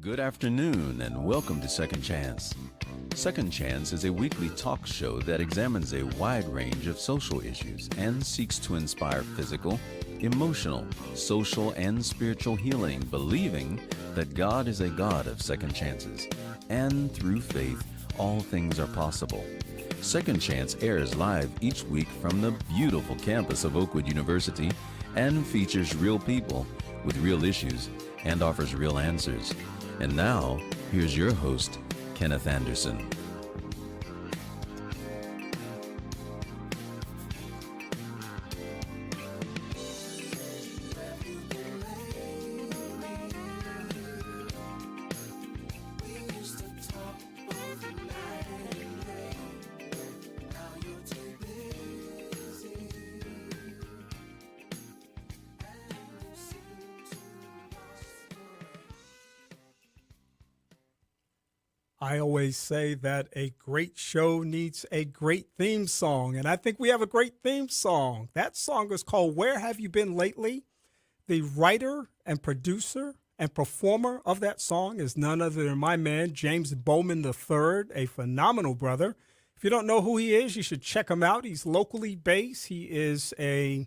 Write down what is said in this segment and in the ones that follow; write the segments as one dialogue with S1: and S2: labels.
S1: Good afternoon and welcome to Second Chance. Second Chance is a weekly talk show that examines a wide range of social issues and seeks to inspire physical, emotional, social, and spiritual healing, believing that God is a God of second chances, and through faith, all things are possible. Second Chance airs live each week from the beautiful campus of Oakwood University and features real people with real issues and offers real answers. And now, here's your host, Kenneth Anderson.
S2: I always say that a great show needs a great theme song, and I think we have a great theme song. That song is called Where Have You Been Lately? The writer and producer and performer of that song is none other than my man, James Bowman III, a phenomenal brother. If you don't know who he is, you should check him out. He's locally based. He is an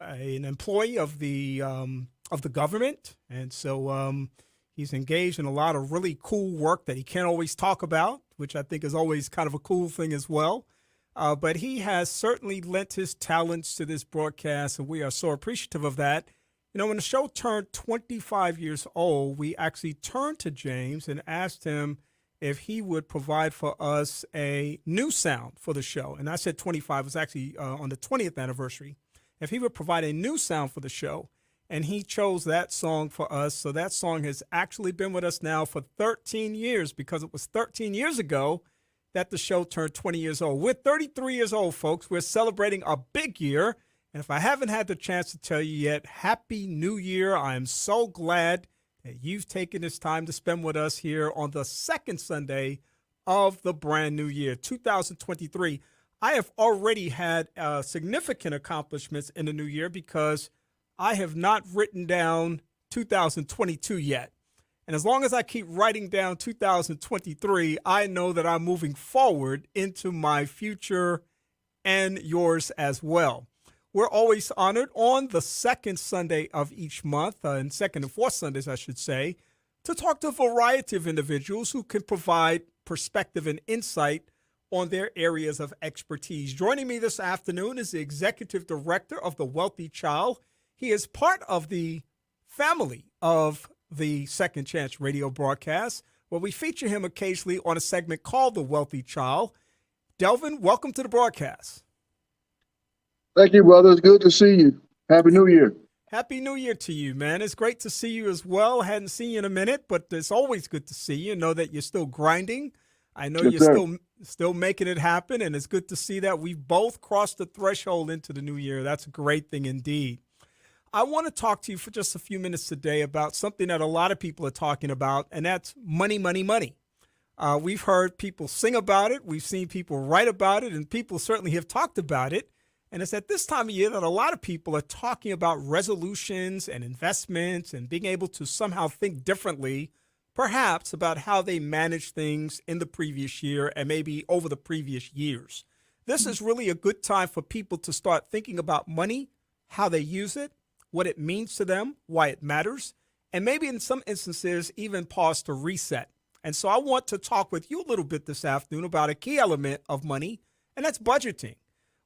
S2: employee of the government, and so he's engaged in a lot of really cool work that he can't always talk about, which I think is always kind of a cool thing as well. But he has certainly lent his talents to this broadcast, and we are so appreciative of that. You know, when the show turned 25 years old, we actually turned to James and asked him if he would provide for us a new sound for the show. And I said 25 was actually on the 20th anniversary. If he would provide a new sound for the show. And he chose that song for us. So that song has actually been with us now for 13 years because it was 13 years ago that the show turned 20 years old. We're 33 years old, folks. We're celebrating a big year. And if I haven't had the chance to tell you yet, Happy New Year. I am so glad that you've taken this time to spend with us here on the second Sunday of the brand new year, 2023. I have already had significant accomplishments in the new year because I have not written down 2022 yet. And as long as I keep writing down 2023, I know that I'm moving forward into my future and yours as well. We're always honored on the second Sunday of each month, and second and fourth Sundays, I should say, to talk to a variety of individuals who can provide perspective and insight on their areas of expertise. Joining me this afternoon is the Executive Director of The Wealthy Child. He is part of the family of the Second Chance radio broadcast, where we feature him occasionally on a segment called The Wealthy Child. Delvin, welcome to the broadcast.
S3: Thank you, brother. It's good to see you. Happy New Year.
S2: Happy New Year to you, man. It's great to see you as well. Hadn't seen you in a minute, but it's always good to see you. Know that you're still grinding. I know
S3: Yes,
S2: you're
S3: sir.
S2: still making it happen, and it's good to see that we've both crossed the threshold into the new year. That's a great thing indeed. I want to talk to you for just a few minutes today about something that a lot of people are talking about, and that's money, money, money. We've heard people sing about it. We've seen people write about it, and people certainly have talked about it. And it's at this time of year that a lot of people are talking about resolutions and investments and being able to somehow think differently, perhaps about how they manage things in the previous year and maybe over the previous years. This is really a good time for people to start thinking about money, how they use it, what it means to them, why it matters, and maybe in some instances, even pause to reset. And so I want to talk with you a little bit this afternoon about a key element of money, and that's budgeting.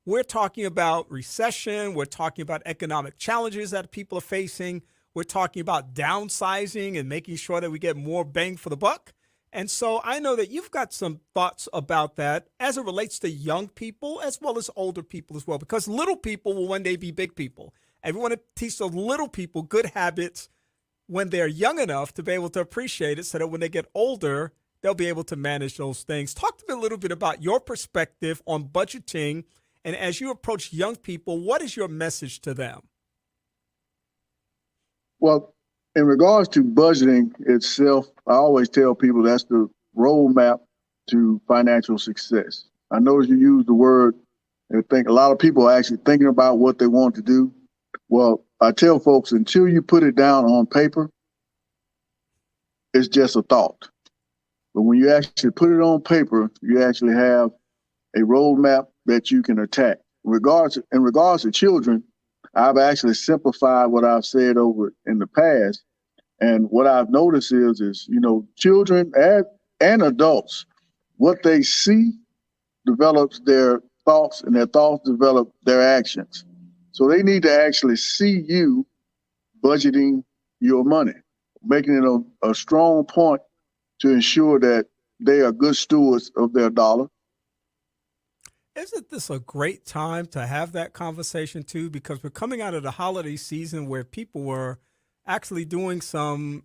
S2: We're talking about recession. We're talking about economic challenges that people are facing. We're talking about downsizing and making sure that we get more bang for the buck. And so I know that you've got some thoughts about that as it relates to young people as well as older people as well, because little people will one day be big people. And we want to teach the little people good habits when they're young enough to be able to appreciate it so that when they get older, they'll be able to manage those things. Talk to me a little bit about your perspective on budgeting. And as you approach young people, what is your message to them?
S3: Well, in regards to budgeting itself, I always tell people that's the roadmap to financial success. I notice you use the word, and I think a lot of people are actually thinking about what they want to do. Well, I tell folks, until you put it down on paper, it's just a thought. But when you actually put it on paper, you actually have a roadmap that you can attack. In regards to children, I've actually simplified what I've said over in the past. And what I've noticed is children and adults, what they see develops their thoughts, and their thoughts develop their actions. So they need to actually see you budgeting your money, making it a strong point to ensure that they are good stewards of their dollar.
S2: Isn't this a great time to have that conversation too? Because we're coming out of the holiday season where people were actually doing some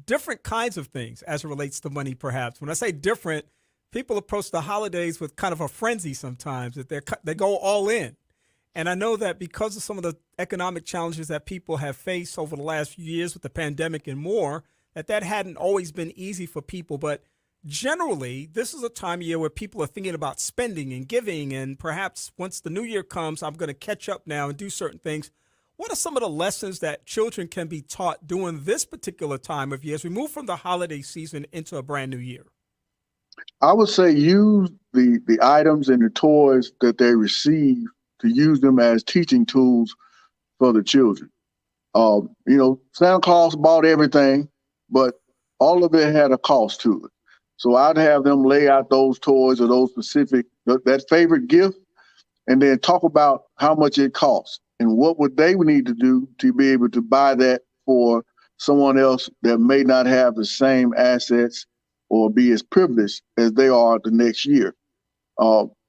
S2: different kinds of things as it relates to money, perhaps. When I say different, people approach the holidays with kind of a frenzy sometimes, that they go all in. And I know that because of some of the economic challenges that people have faced over the last few years with the pandemic and more, that hadn't always been easy for people. But generally, this is a time of year where people are thinking about spending and giving, and perhaps once the new year comes, I'm going to catch up now and do certain things. What are some of the lessons that children can be taught during this particular time of year as we move from the holiday season into a brand new year?
S3: I would say use the items and the toys that they receive to use them as teaching tools for the children. Santa Claus bought everything, but all of it had a cost to it. So I'd have them lay out those toys or those specific, that favorite gift, and then talk about how much it costs and what would they need to do to be able to buy that for someone else that may not have the same assets or be as privileged as they are the next year.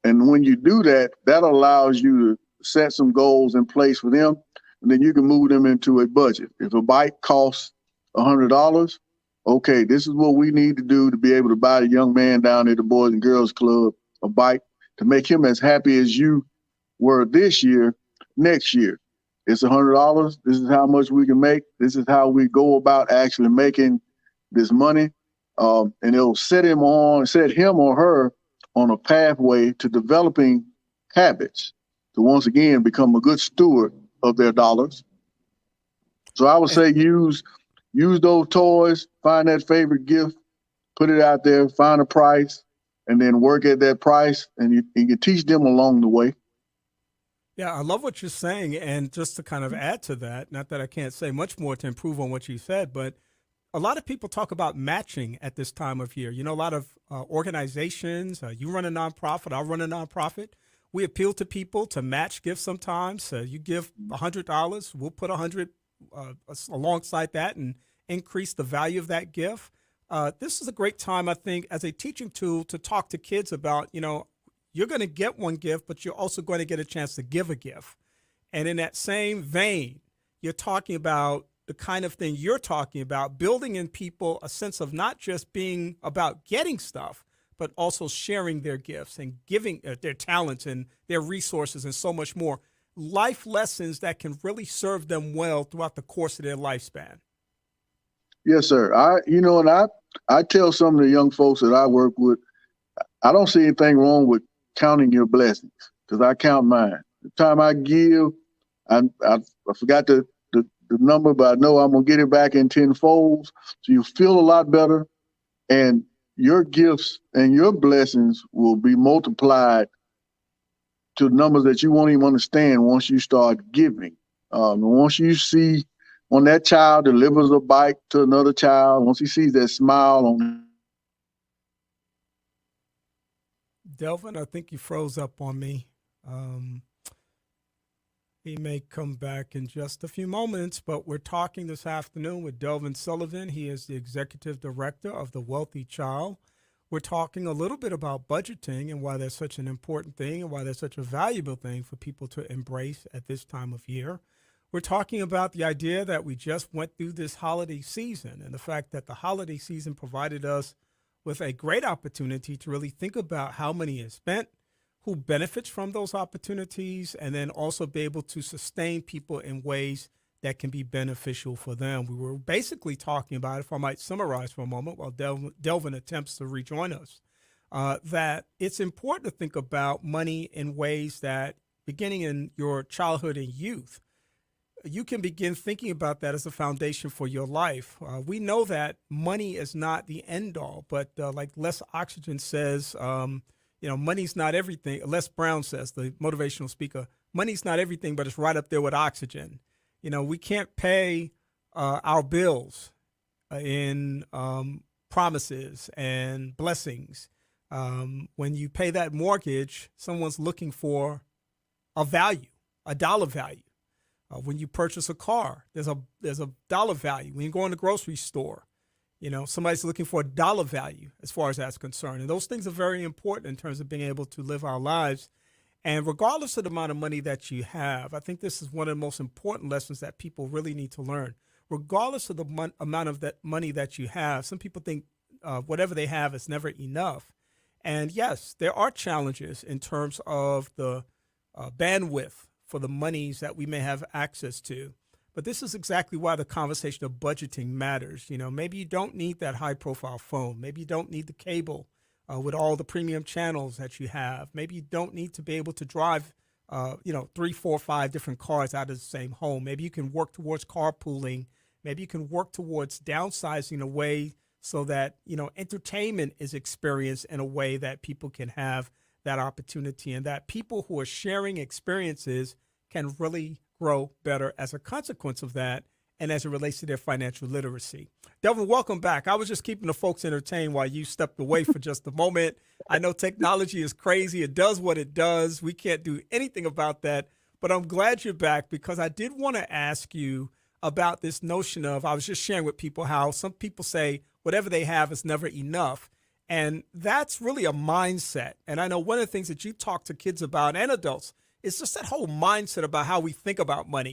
S3: And when you do that, that allows you to set some goals in place for them, and then you can move them into a budget. If a bike costs $100, okay, this is what we need to do to be able to buy the young man down at the Boys and Girls Club a bike to make him as happy as you were this year, next year. It's $100. This is how much we can make. This is how we go about actually making this money. And it'll set him or her on a pathway to developing habits to once again become a good steward of their dollars. So I would say use those toys, find that favorite gift, put it out there, find a price, and then work at that price, and you can teach them along the way.
S2: Yeah, I love what you're saying. And just to kind of add to that, not that I can't say much more to improve on what you said, but a lot of people talk about matching at this time of year. A lot of organizations, you run a nonprofit, I'll run a nonprofit. We appeal to people to match gifts sometimes. You give $100, we'll put $100 alongside that and increase the value of that gift. This is a great time, I think, as a teaching tool to talk to kids about, you're going to get one gift, but you're also going to get a chance to give a gift. And in that same vein, you're talking about the kind of thing you're talking about, building in people a sense of not just being about getting stuff, but also sharing their gifts and giving their talents and their resources and so much more. Life lessons that can really serve them well throughout the course of their lifespan.
S3: Yes, sir. I tell some of the young folks that I work with, I don't see anything wrong with counting your blessings, because I count mine. The time I give, I forgot the number, but I know I'm going to get it back in 10 folds. So you feel a lot better, and your gifts and your blessings will be multiplied to numbers that you won't even understand once you start giving. Once you see when that child delivers a bike to another child, once he sees that smile on.
S2: Delvin, I think you froze up on me. He may come back in just a few moments, but we're talking this afternoon with Delvin Sullivan. He is the executive director of The Wealthy Child. We're talking a little bit about budgeting and why that's such an important thing and why that's such a valuable thing for people to embrace at this time of year. We're talking about the idea that we just went through this holiday season and the fact that the holiday season provided us with a great opportunity to really think about how money is spent, who benefits from those opportunities, and then also be able to sustain people in ways that can be beneficial for them. We were basically talking about, if I might summarize for a moment while Delvin attempts to rejoin us, that it's important to think about money in ways that, beginning in your childhood and youth, you can begin thinking about that as a foundation for your life. We know that money is not the end all, but like Les Oxygen says, money's not everything. Les Brown says, the motivational speaker, money's not everything, but it's right up there with oxygen. We can't pay our bills in promises and blessings. When you pay that mortgage, someone's looking for a value, a dollar value. When you purchase a car, there's a dollar value. When you go in the grocery store, somebody's looking for a dollar value as far as that's concerned. And those things are very important in terms of being able to live our lives. And regardless of the amount of money that you have, I think this is one of the most important lessons that people really need to learn. Regardless of the amount of that money that you have, some people think whatever they have is never enough. And yes, there are challenges in terms of the bandwidth for the monies that we may have access to. But this is exactly why the conversation of budgeting matters. Maybe you don't need that high profile phone. Maybe you don't need the cable with all the premium channels that you have. Maybe you don't need to be able to drive, 3, 4, 5 different cars out of the same home. Maybe you can work towards carpooling. Maybe you can work towards downsizing a way so that, entertainment is experienced in a way that people can have that opportunity, and that people who are sharing experiences can really grow better as a consequence of that and as it relates to their financial literacy. Delvin, welcome back. I was just keeping the folks entertained while you stepped away for just a moment. I know technology is crazy. It does what it does. We can't do anything about that, but I'm glad you're back because I did want to ask you about this notion of, I was just sharing with people how some people say whatever they have is never enough. And that's really a mindset. And I know one of the things that you talk to kids about and adults is just that whole mindset about how we think about money.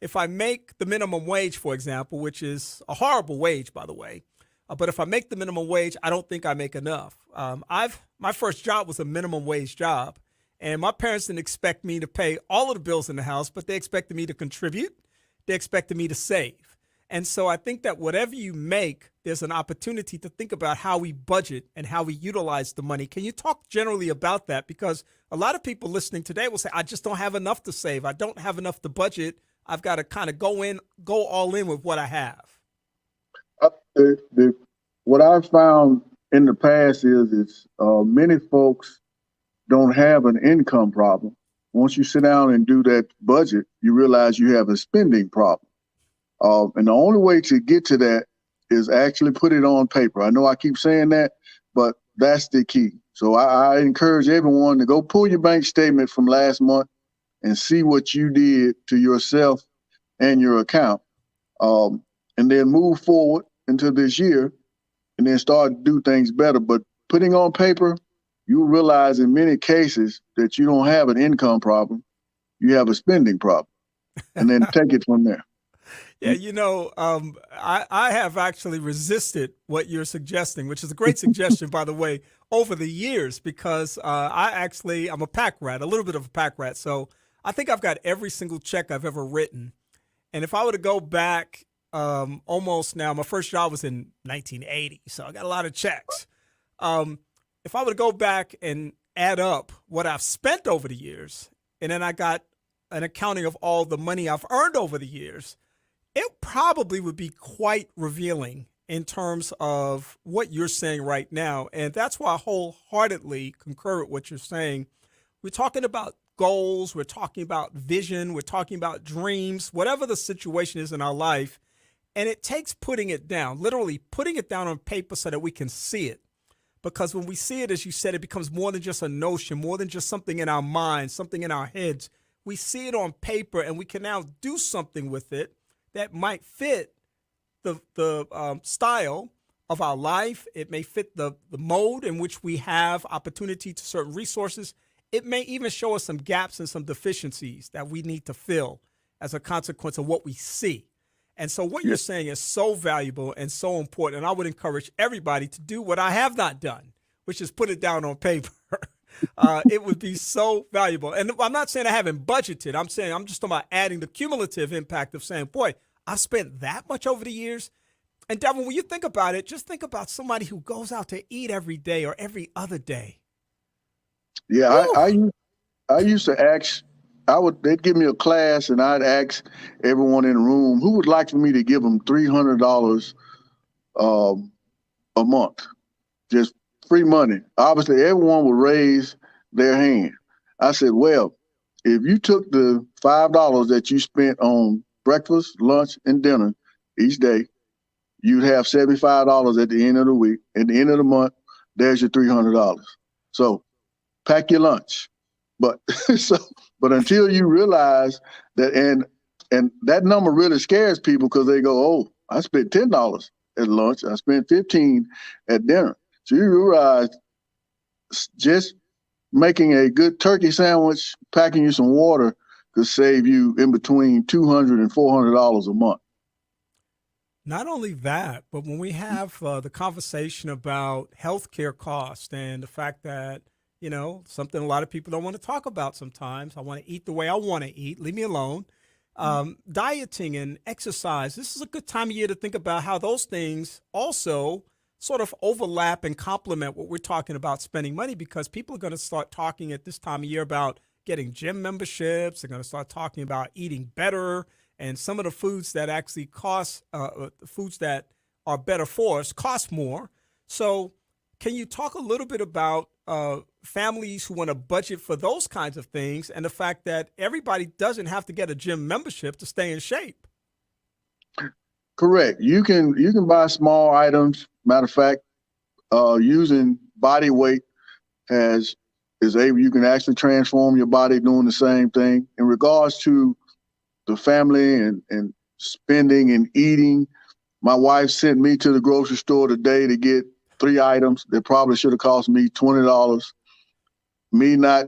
S2: If I make the minimum wage, for example, which is a horrible wage, by the way, but if I make the minimum wage, I don't think I make enough. My first job was a minimum wage job, and my parents didn't expect me to pay all of the bills in the house, but they expected me to contribute. They expected me to save. And so I think that whatever you make, there's an opportunity to think about how we budget and how we utilize the money. Can you talk generally about that? Because a lot of people listening today will say, I just don't have enough to save. I don't have enough to budget. I've got to kind of go all in with what I have.
S3: What I've found in the past is many folks don't have an income problem. Once you sit down and do that budget, you realize you have a spending problem. And the only way to get to that is actually put it on paper. I know I keep saying that, but that's the key. So I encourage everyone to go pull your bank statement from last month and see what you did to yourself and your account. And then move forward into this year and then start to do things better. But putting on paper, you'll realize in many cases that you don't have an income problem. You have a spending problem. And then take it from there.
S2: Yeah, I have actually resisted what you're suggesting, which is a great suggestion, by the way, over the years, because I'm a pack rat, a little bit of a pack rat. So I think I've got every single check I've ever written. And if I were to go back almost now, my first job was in 1980, so I got a lot of checks. If I were to go back and add up what I've spent over the years, and then I got an accounting of all the money I've earned over the years, it probably would be quite revealing in terms of what you're saying right now. And that's why I wholeheartedly concur with what you're saying. We're talking about goals. We're talking about vision. We're talking about dreams, whatever the situation is in our life. And it takes putting it down, literally putting it down on paper so that we can see it. Because when we see it, as you said, it becomes more than just a notion, more than just something in our minds, something in our heads. We see it on paper and we can now do something with it that might fit the style of our life. It may fit the mode in which we have opportunity to certain resources. It may even show us some gaps and some deficiencies that we need to fill as a consequence of what we see. And so what you're saying is so valuable and so important. And I would encourage everybody to do what I have not done, which is put it down on paper. It would be so valuable. And I'm not saying I haven't budgeted. I'm saying I'm just talking about adding the cumulative impact of saying, boy, I've spent that much over the years. And Devin, when you think about it, just think about somebody who goes out to eat every day or every other day.
S3: Yeah, I used to ask, I used to ask people, I used to ask people, what do you spend your money on? And they would say, well, I spend this, I spend that. And I said, okay, they'd give me a class, and I'd ask everyone in the room who would like for me to give them $300 a month, just free money. Obviously, everyone would raise their hand. I said, well, if you took the $5 that you spent on breakfast, lunch, and dinner each day, you'd have $75 at the end of the week. At the end of the month, there's your $300. So pack your lunch. But but until you realize that, and that number really scares people because they go, oh, I spent $10 at lunch, I spent $15 at dinner. So you realize just making a good turkey sandwich, packing you some water could save you in between $200 and $400 a month.
S2: Not only that, but when we have the conversation about healthcare costs and the fact that, you know, something a lot of people don't want to talk about sometimes. I want to eat the way I want to eat. Leave me alone. Dieting and exercise. This is a good time of year to think about how those things also sort of overlap and complement what we're talking about spending money, because people are going to start talking at this time of year about getting gym memberships. They're going to start talking about eating better, and some of the foods that actually cost, foods that are better for us cost more. So can you talk a little bit about families who want to budget for those kinds of things and the fact that everybody doesn't have to get a gym membership to stay in shape?
S3: Correct. You can buy small items. Matter of fact, using body weight you can actually transform your body doing the same thing. In regards to the family and spending and eating, my wife sent me to the grocery store today to get 3 items that probably should have cost me $20. Me not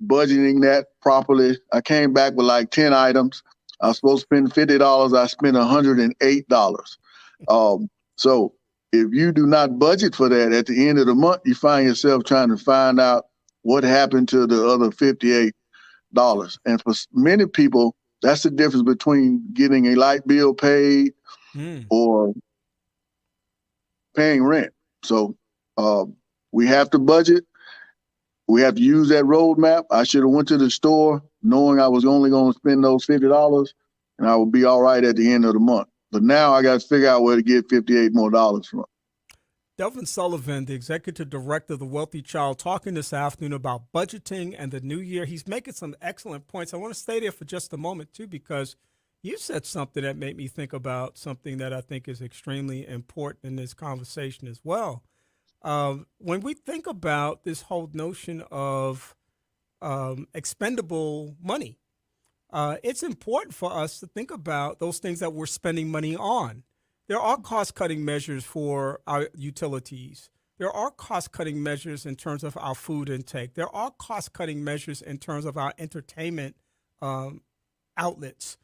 S3: budgeting that properly, I came back with like 10 items. I was supposed to spend $50. I spent $108. So if you do not budget for that at the end of the month, you find yourself trying to find out what happened to the other $58. And for many people, that's the difference between getting a light bill paid or paying rent. So we have to budget. We have to use that roadmap. I should have went to the store knowing I was only going to spend those $50, and I would be all right at the end of the month. But now I got to figure out where to get $58 more from.
S2: Delvin Sullivan, the executive director of the Wealthy Child, talking this afternoon about budgeting and the new year. He's making some excellent points. I want to stay there for just a moment, too, because you said something that made me think about something that I think is extremely important in this conversation as well. When we think about this whole notion of expendable money, it's important for us to think about those things that we're spending money on. There are cost-cutting measures for our utilities. There are cost-cutting measures in terms of our food intake. There are cost-cutting measures in terms of our entertainment outlets.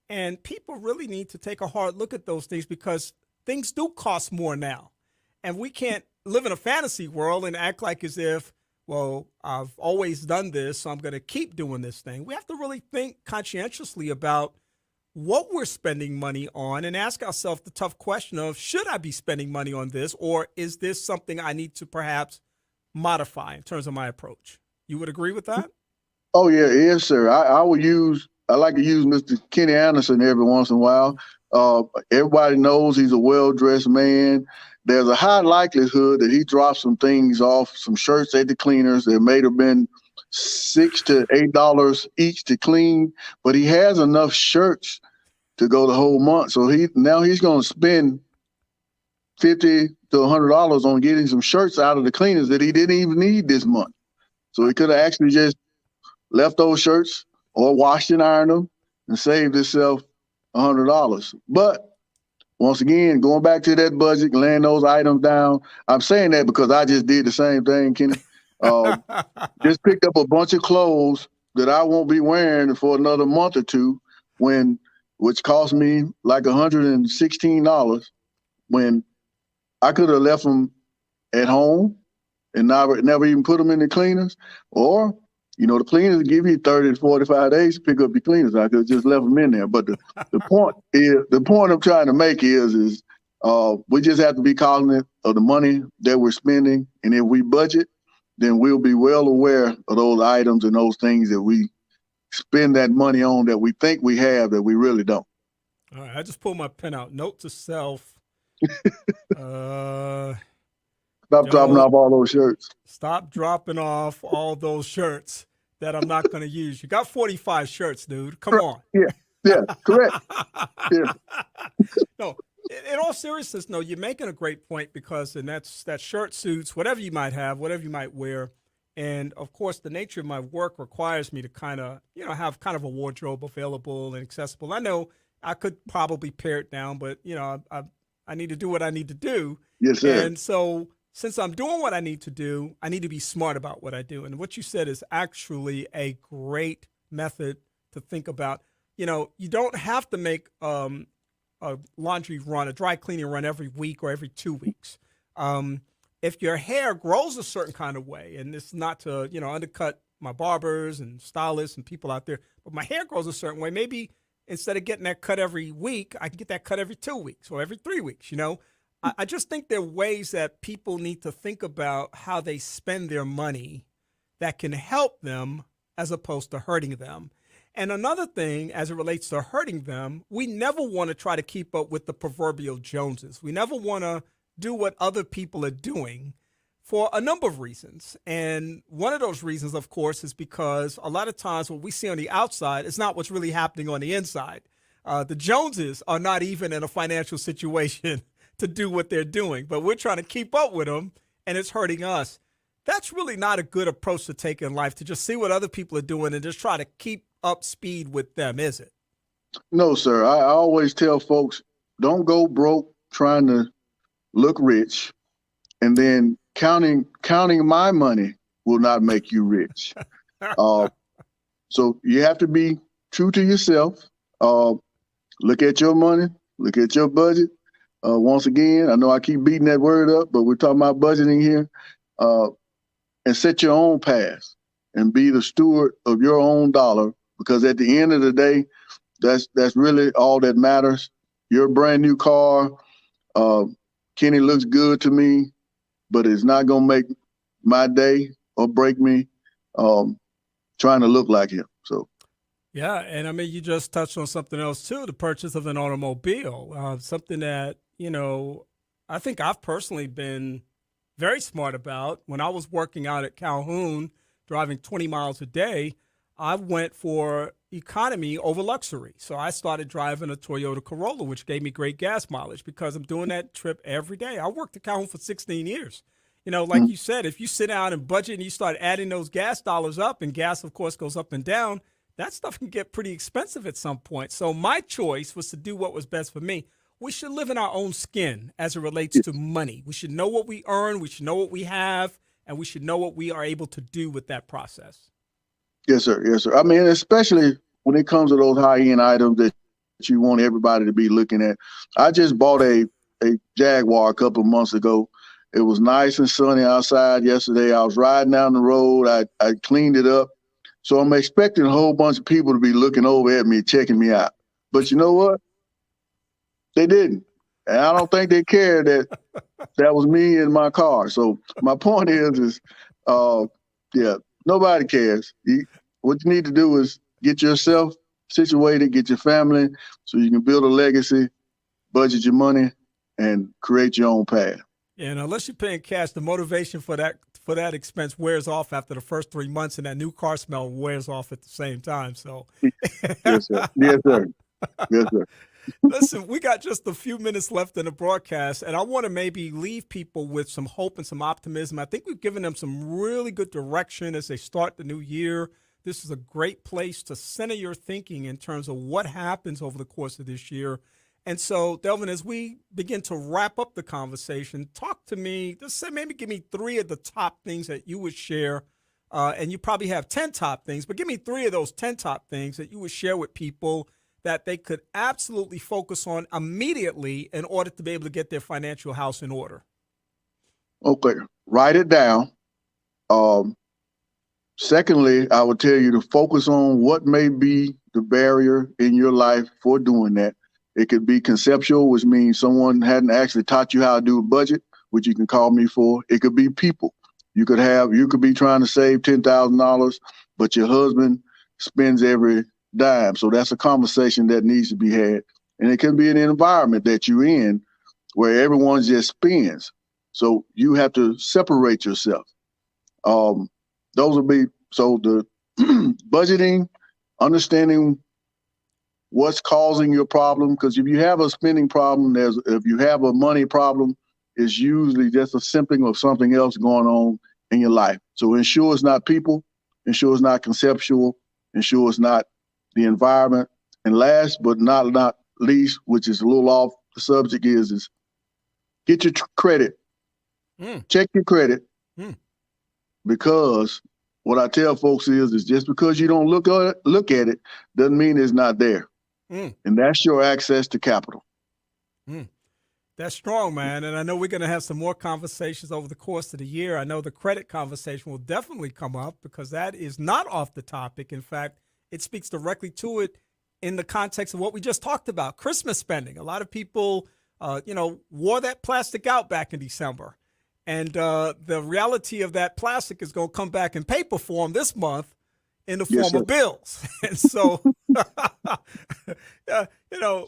S2: And people really need to take a hard look at those things, because things do cost more now. And we can't live in a fantasy world and act like as if, well, I've always done this, so I'm going to keep doing this thing. We have to really think conscientiously about what we're spending money on and ask ourselves the tough question of, should I be spending money on this, or is this something I need to perhaps modify in terms of my approach? You would agree with that? Oh, yeah.
S3: Yes, sir. I like to use Mr. Kenny Anderson every once in a while. Everybody knows he's a well-dressed man. There's a high likelihood that he dropped some things off, some shirts at the cleaners that may have been $6 to $8 each to clean, but he has enough shirts to go the whole month. So he's going to spend $50 to $100 on getting some shirts out of the cleaners that he didn't even need this month. So he could have actually just left those shirts or washed and ironed them and saved himself $100. But once again, going back to that budget, laying those items down. I'm saying that because I just did the same thing, Kenny. Just picked up a bunch of clothes that I won't be wearing for another month or two, which cost me like $116, when I could have left them at home and never even put them in the cleaners. Or, the cleaners give you 30 to 45 days to pick up your cleaners. I could have just left them in there. But the point I'm trying to make is we just have to be cognizant of the money that we're spending. And if we budget, then we'll be well aware of those items and those things that we spend that money on that we think we have that we really don't.
S2: All right, I just pulled my pen out. Note to self.
S3: Stop dropping off all those shirts.
S2: Stop dropping off all those shirts that I'm not going to use. You got 45 shirts, dude. Come on.
S3: Yeah, correct. Yeah.
S2: No, in all seriousness, no, you're making a great point because, and that shirt, suits, whatever you might have, whatever you might wear. And of course, the nature of my work requires me to kind of, have kind of a wardrobe available and accessible. I know I could probably pare it down, but I need to do what I need to do.
S3: Yes, sir.
S2: And so since I'm doing what I need to do, I need to be smart about what I do. And what you said is actually a great method to think about. You don't have to make a laundry run, a dry cleaning run every week or every 2 weeks. If your hair grows a certain kind of way, and it's not to, undercut my barbers and stylists and people out there, but my hair grows a certain way, maybe instead of getting that cut every week, I can get that cut every 2 weeks or every 3 weeks, I just think there are ways that people need to think about how they spend their money that can help them as opposed to hurting them. And another thing, as it relates to hurting them, we never want to try to keep up with the proverbial Joneses. We never want to do what other people are doing for a number of reasons. And one of those reasons, of course, is because a lot of times what we see on the outside is not what's really happening on the inside. The Joneses are not even in a financial situation to do what they're doing, but we're trying to keep up with them, and it's hurting us. That's really not a good approach to take in life, to just see what other people are doing and just try to keep up speed with them, is it?
S3: No, sir. I always tell folks, don't go broke trying to look rich, and then counting my money will not make you rich. So you have to be true to yourself. Look at your money, look at your budget. Once again, I know I keep beating that word up, but we're talking about budgeting here. And set your own path and be the steward of your own dollar, because at the end of the day, that's really all that matters. Your brand new car, Kenny looks good to me, but it's not going to make my day or break me trying to look like him. So.
S2: Yeah, and I mean, you just touched on something else too, the purchase of an automobile, something that, I think I've personally been very smart about. When I was working out at Calhoun, driving 20 miles a day, I went for economy over luxury. So I started driving a Toyota Corolla, which gave me great gas mileage because I'm doing that trip every day. I worked at Calhoun for 16 years. Like you said, if you sit down and budget and you start adding those gas dollars up, and gas, of course, goes up and down, that stuff can get pretty expensive at some point. So my choice was to do what was best for me. We should live in our own skin as it relates to money. We should know what we earn, we should know what we have, and we should know what we are able to do with that process.
S3: Yes, sir. Yes, sir. I mean, especially when it comes to those high-end items that you want everybody to be looking at. I just bought a Jaguar a couple of months ago. It was nice and sunny outside yesterday. I was riding down the road. I cleaned it up. So I'm expecting a whole bunch of people to be looking over at me, checking me out. But you know what? They didn't. And I don't think they cared that was me in my car. So my point is nobody cares. What you need to do is get yourself situated, get your family, so you can build a legacy, budget your money, and create your own path.
S2: And unless you're paying cash, the motivation for that expense wears off after the first 3 months, and that new car smell wears off at the same time. So,
S3: yes, sir. Yes, sir. Yes, sir.
S2: Listen, we got just a few minutes left in the broadcast, and I want to maybe leave people with some hope and some optimism. I think we've given them some really good direction as they start the new year. This is a great place to center your thinking in terms of what happens over the course of this year. And so, Delvin, as we begin to wrap up the conversation, talk to me, just say, maybe give me 3 of the top things that you would share. And you probably have 10 top things, but give me 3 of those 10 top things that you would share with people that they could absolutely focus on immediately in order to be able to get their financial house in order.
S3: Okay, write it down. Secondly, I would tell you to focus on what may be the barrier in your life for doing that. It could be conceptual, which means someone hadn't actually taught you how to do a budget, which you can call me for. It could be people. You could be trying to save $10,000, but your husband spends every dime. So that's a conversation that needs to be had. And it can be an environment that you're in where everyone just spends. So you have to separate yourself. Those will be, so the budgeting, understanding what's causing your problem. Because if you have a spending problem, if you have a money problem, it's usually just a symptom of something else going on in your life. So ensure it's not people, ensure it's not conceptual, ensure it's not the environment. And last but not least, which is a little off the subject, is get your credit. Check your credit. Because what I tell folks is just because you don't look at it doesn't mean it's not there. And that's your access to capital.
S2: That's strong, man. And I know we're going to have some more conversations over the course of the year. I know the credit conversation will definitely come up because that is not off the topic. In fact, it speaks directly to it in the context of what we just talked about, Christmas spending. A lot of people, wore that plastic out back in December. And the reality of that plastic is going to come back in paper form this month in the form of bills. And so,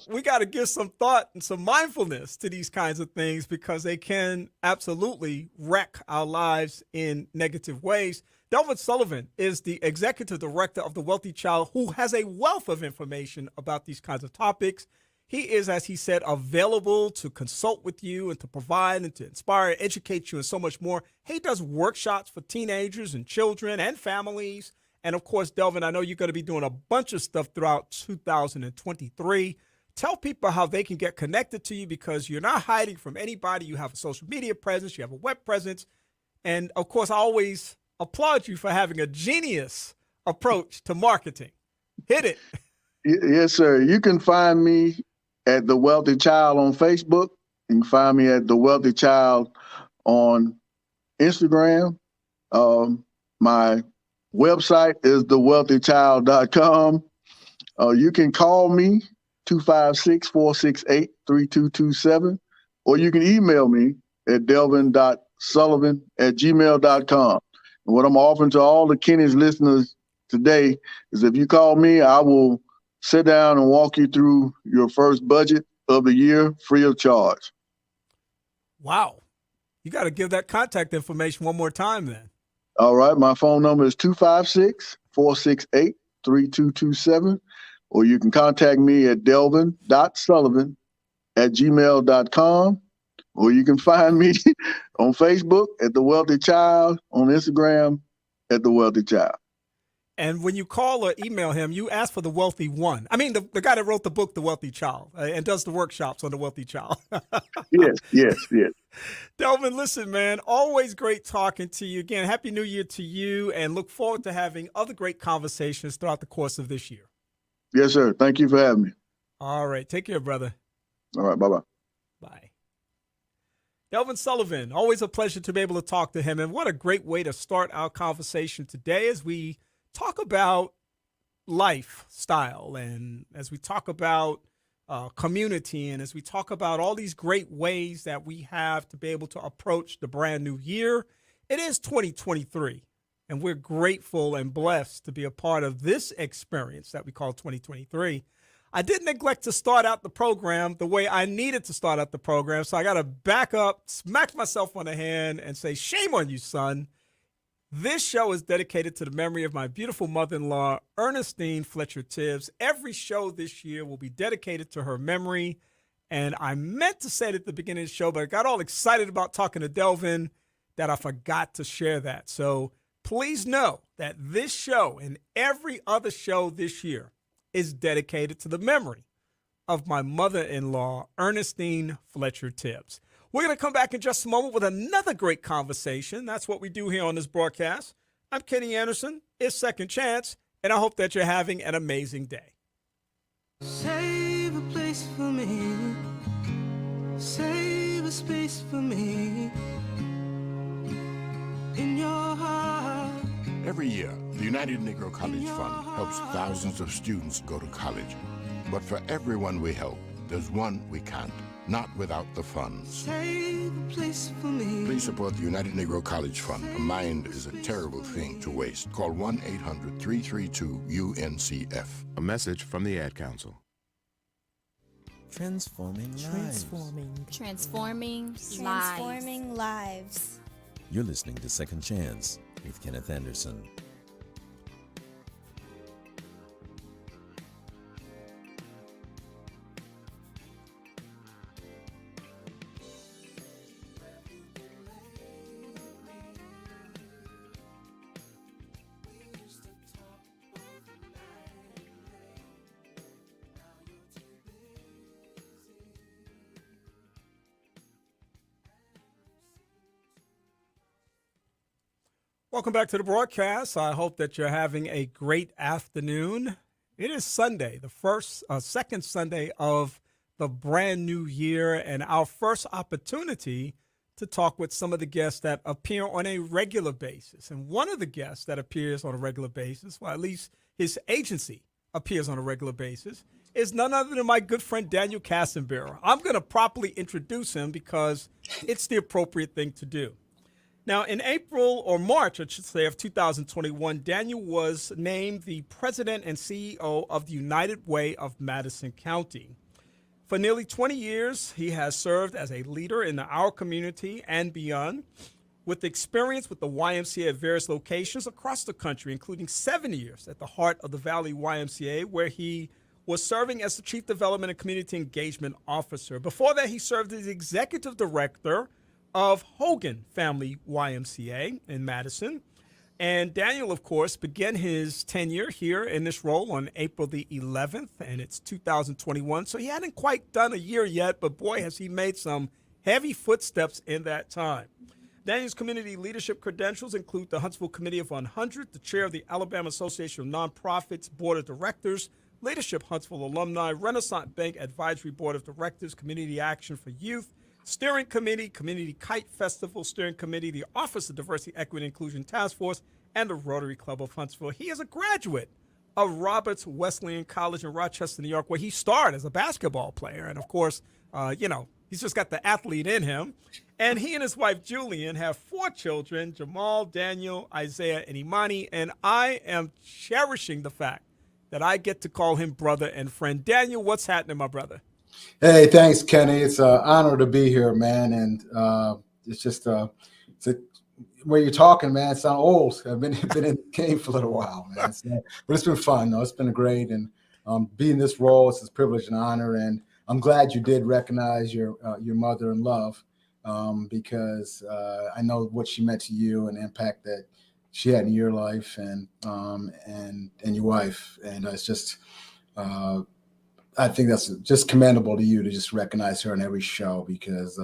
S2: we got to give some thought and some mindfulness to these kinds of things because they can absolutely wreck our lives in negative ways. Delvin Sullivan is the executive director of The Wealthy Child, who has a wealth of information about these kinds of topics. He is, as he said, available to consult with you and to provide and to inspire, educate you, and so much more. He does workshops for teenagers and children and families. And, of course, Delvin, I know you're going to be doing a bunch of stuff throughout 2023. Tell people how they can get connected to you because you're not hiding from anybody. You have a social media presence. You have a web presence. And, of course, I always applaud you for having a genius approach to marketing. Hit it.
S3: Yes, sir. You can find me at The Wealthy Child on Facebook. You can find me at The Wealthy Child on Instagram. My website is thewealthychild.com. You can call me 256-468-3227, or you can email me at delvin.sullivan@gmail.com. And what I'm offering to all the Kenny's listeners today is if you call me, I will sit down and walk you through your first budget of the year free of charge.
S2: Wow. You got to give that contact information one more time then.
S3: All right. My phone number is 256-468-3227, or you can contact me at delvin.sullivan@gmail.com, or you can find me on Facebook at The Wealthy Child, on Instagram at The Wealthy Child.
S2: And when you call or email him, you ask for the Wealthy One. I mean, the guy that wrote the book, The Wealthy Child, and does the workshops on The Wealthy Child.
S3: Yes.
S2: Delvin, listen, man, always great talking to you. Again, Happy New Year to you, and look forward to having other great conversations throughout the course of this year.
S3: Yes, sir. Thank you for having me.
S2: All right. Take care, brother.
S3: All right. Bye-bye.
S2: Bye. Delvin Sullivan, always a pleasure to be able to talk to him. And what a great way to start our conversation today as we talk about lifestyle and as we talk about community and as we talk about all these great ways that we have to be able to approach the brand new year. It is 2023, and we're grateful and blessed to be a part of this experience that we call 2023. I didn't neglect to start out the program the way I needed to start out the program, so I got to back up, smack myself on the hand, and say, shame on you, son. This show is dedicated to the memory of my beautiful mother-in-law, Ernestine Fletcher Tibbs. Every show this year will be dedicated to her memory. And I meant to say it at the beginning of the show, but I got all excited about talking to Delvin that I forgot to share that. So please know that this show and every other show this year is dedicated to the memory of my mother-in-law, Ernestine Fletcher Tibbs. We're going to come back in just a moment with another great conversation. That's what we do here on this broadcast. I'm Kenny Anderson. It's Second Chance, and I hope that you're having an amazing day.
S4: Save a place for me. Save a space for me. In your heart.
S5: Every year, the United Negro College Fund helps thousands of students go to college. But for everyone we help, there's one we can't. Not without the funds.
S4: Save a place for me.
S5: Please Please support the United Negro College Fund. A mind is a terrible thing to waste. Call 1-800-332-UNCF.
S6: A message from the Ad Council.
S7: Transforming lives.
S8: Transforming lives.
S7: You're listening to Second Chance with Kenneth Anderson.
S2: Welcome back to the broadcast. I hope that you're having a great afternoon. It is Sunday, the second Sunday of the brand new year, and our first opportunity to talk with some of the guests that appear on a regular basis. And one of the guests that appears on a regular basis, well, at least his agency appears on a regular basis, is none other than my good friend Daniel Kasambira. I'm going to properly introduce him because it's the appropriate thing to do. Now, in April or March, I should say, of 2021, Daniel was named the president and CEO of the United Way of Madison County. For nearly 20 years, he has served as a leader in our community and beyond, with experience with the YMCA at various locations across the country, including 7 years at the Heart of the Valley YMCA, where he was serving as the Chief Development and Community Engagement Officer. Before that, he served as Executive Director of Hogan Family YMCA in Madison. And Daniel, of course, began his tenure here in this role on April the 11th, and it's 2021. So he hadn't quite done a year yet, but boy, has he made some heavy footsteps in that time. Daniel's community leadership credentials include the Huntsville Committee of 100, the chair of the Alabama Association of Nonprofits Board of Directors, Leadership Huntsville Alumni, Renaissance Bank Advisory Board of Directors, Community Action for Youth, Steering Committee, Community Kite Festival Steering Committee, the Office of Diversity, Equity, and Inclusion Task Force, and the Rotary Club of Huntsville. He is a graduate of Roberts Wesleyan College in Rochester, New York, where he starred as a basketball player. And, of course, he's just got the athlete in him. And he and his wife, Julian, have 4 children, Jamal, Daniel, Isaiah, and Imani. And I am cherishing the fact that I get to call him brother and friend. Daniel, what's happening, my brother?
S9: Hey, thanks, Kenny. It's an honor to be here, man. And it's just where you're talking, man. It's not old. I've been in the game for a little while, man. But it's been fun, though. It's been great, and being in this role, it's a privilege and honor. And I'm glad you did recognize your mother in love, because I know what she meant to you and the impact that she had in your life and your wife. And it's just. I think that's just commendable to you to just recognize her in every show, because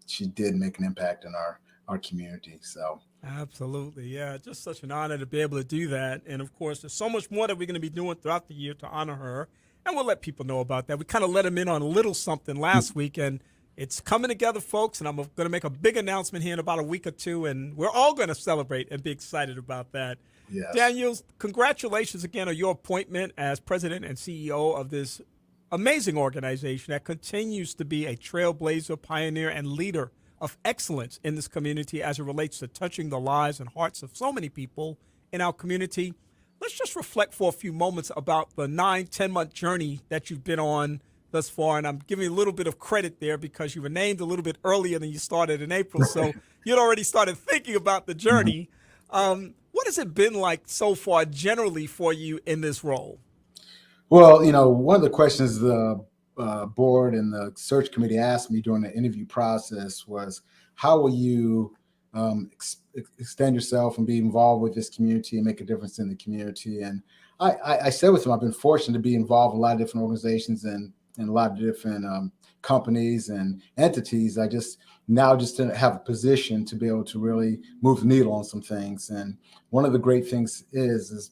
S9: she did make an impact in our community. So
S2: absolutely, yeah, just such an honor to be able to do that. And of course, there's so much more that we're going to be doing throughout the year to honor her, and we'll let people know about that. We kind of let them in on a little something last week, and it's coming together, folks. And I'm going to make a big announcement here in about a week or two, and we're all going to celebrate and be excited about that.
S9: Yes.
S2: Daniel, congratulations again on your appointment as president and CEO of this amazing organization that continues to be a trailblazer, pioneer, and leader of excellence in this community as it relates to touching the lives and hearts of so many people in our community. Let's just reflect for a few moments about the 9-10-month journey that you've been on thus far. And I'm giving you a little bit of credit there because you were named a little bit earlier than you started in April. So you'd already started thinking about the journey. What has it been like so far generally for you in this role?
S9: Well, one of the questions the board and the search committee asked me during the interview process was, how will you extend yourself and be involved with this community and make a difference in the community? And I said with them, I've been fortunate to be involved in a lot of different organizations and a lot of different companies and entities. I just didn't have a position to be able to really move the needle on some things. And one of the great things is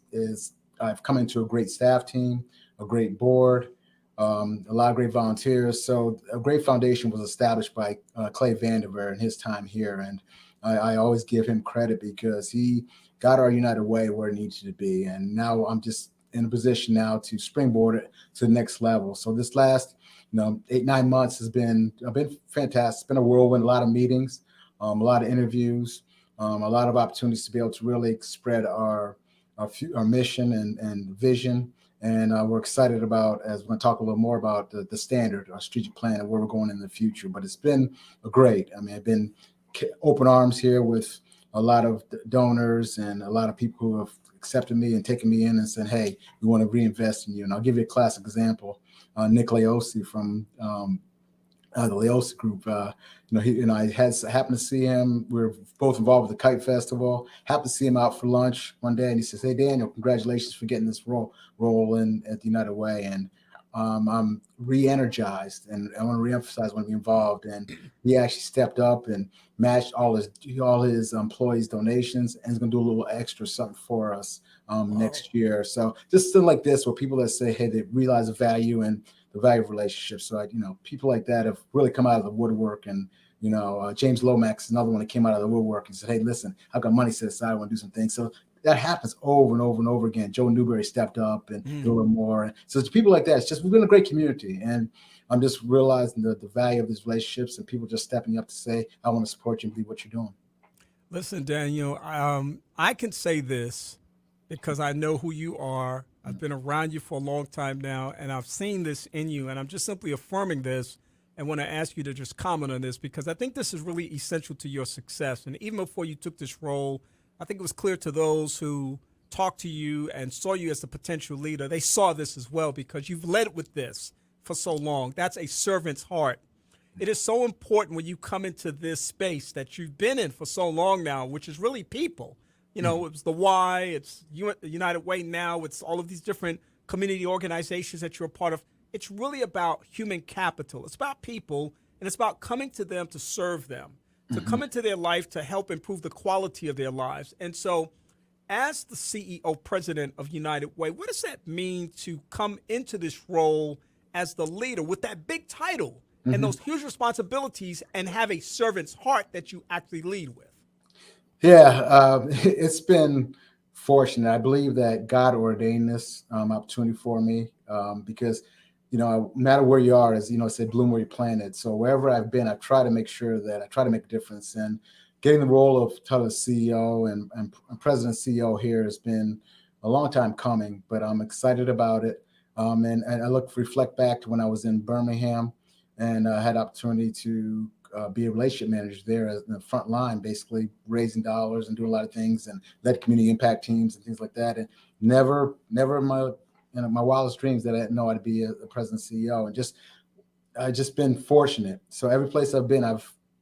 S9: I've come into a great staff team, a great board, a lot of great volunteers. So a great foundation was established by Clay Vandiver in his time here. And I always give him credit because he got our United Way where it needed to be. And now I'm just in a position now to springboard it to the next level. So this last 8-9 months has been fantastic. It's been a whirlwind, a lot of meetings, a lot of interviews, a lot of opportunities to be able to really spread our mission and vision. And we're excited about, as we're going to talk a little more about the standard, our strategic plan, and where we're going in the future. But it's been great. I mean, I've been open arms here with a lot of donors and a lot of people who have accepted me and taken me in and said, hey, we want to reinvest in you. And I'll give you a classic example. Nick Leosi from the Leosi Group. I happened to see him. We're both involved with the Kite Festival. Happened to see him out for lunch one day, and he says, "Hey, Daniel, congratulations for getting this role in at the United Way." And I'm re-energized, and I want to reemphasize, I want to be involved. And he actually stepped up and matched all his employees' donations, and he's going to do a little extra something for us next year. So just something like this, where people that say, hey, they realize the value and the value of relationships. So, people like that have really come out of the woodwork. And, James Lomax is another one that came out of the woodwork and said, hey, listen, I've got money set aside. I want to do some things. So that happens over and over and over again. Joe Newberry stepped up and did a little more. So it's people like that. It's just, we've been a great community. And I'm just realizing the value of these relationships and people just stepping up to say, I want to support you and believe what you're doing.
S2: Listen, Daniel, I can say this because I know who you are. I've been around you for a long time now, and I've seen this in you, and I'm just simply affirming this and want to ask you to just comment on this, because I think this is really essential to your success. And even before you took this role, I think it was clear to those who talked to you and saw you as a potential leader, they saw this as well, because you've led with this for so long. That's a servant's heart. It is so important when you come into this space that you've been in for so long now, which is really people. It was the why, it's United Way now, it's all of these different community organizations that you're a part of. It's really about human capital. It's about people, and it's about coming to them to serve them, to come into their life to help improve the quality of their lives. And so as the CEO, president of United Way, what does that mean to come into this role as the leader with that big title and those huge responsibilities and have a servant's heart that you actually lead with?
S9: Yeah, it's been fortunate. I believe that God ordained this opportunity for me because, no matter where you are, as it said, bloom where you planted. So wherever I've been, I've tried to make sure that I try to make a difference. And getting the role of CEO and president CEO here has been a long time coming, but I'm excited about it. And I reflect back to when I was in Birmingham and I had opportunity to be a relationship manager there in the front line, basically raising dollars and doing a lot of things and led community impact teams and things like that. And never in my wildest dreams that I didn't know I'd be a president CEO, and I just been fortunate. So every place I've been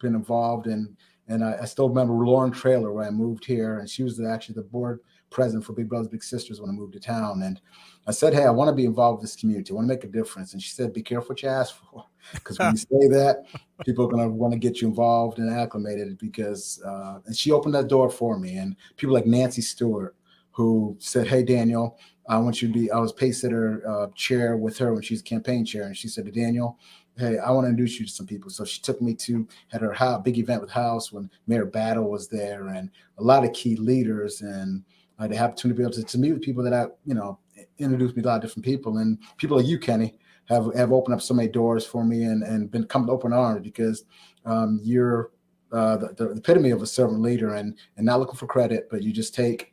S9: involved in. And I still remember Lauren Traylor when I moved here, and she was actually the board president for Big Brothers Big Sisters when I moved to town. And I said, hey, I want to be involved with this community. I want to make a difference. And she said, be careful what you ask for, because when you say that, people are going to want to get you involved and acclimated. Because and she opened that door for me. And people like Nancy Stewart, who said, hey, Daniel, I want you to be. I was pace sitter chair with her when she was campaign chair, and she said to Daniel, hey, I want to introduce you to some people. So she took me to her big event with House when Mayor Battle was there and a lot of key leaders. And I had the opportunity to be able to meet with people that introduced me to a lot of different people. And people like you, Kenny, have opened up so many doors for me and been come to open arms, because you're the epitome of a servant leader and not looking for credit, but you just take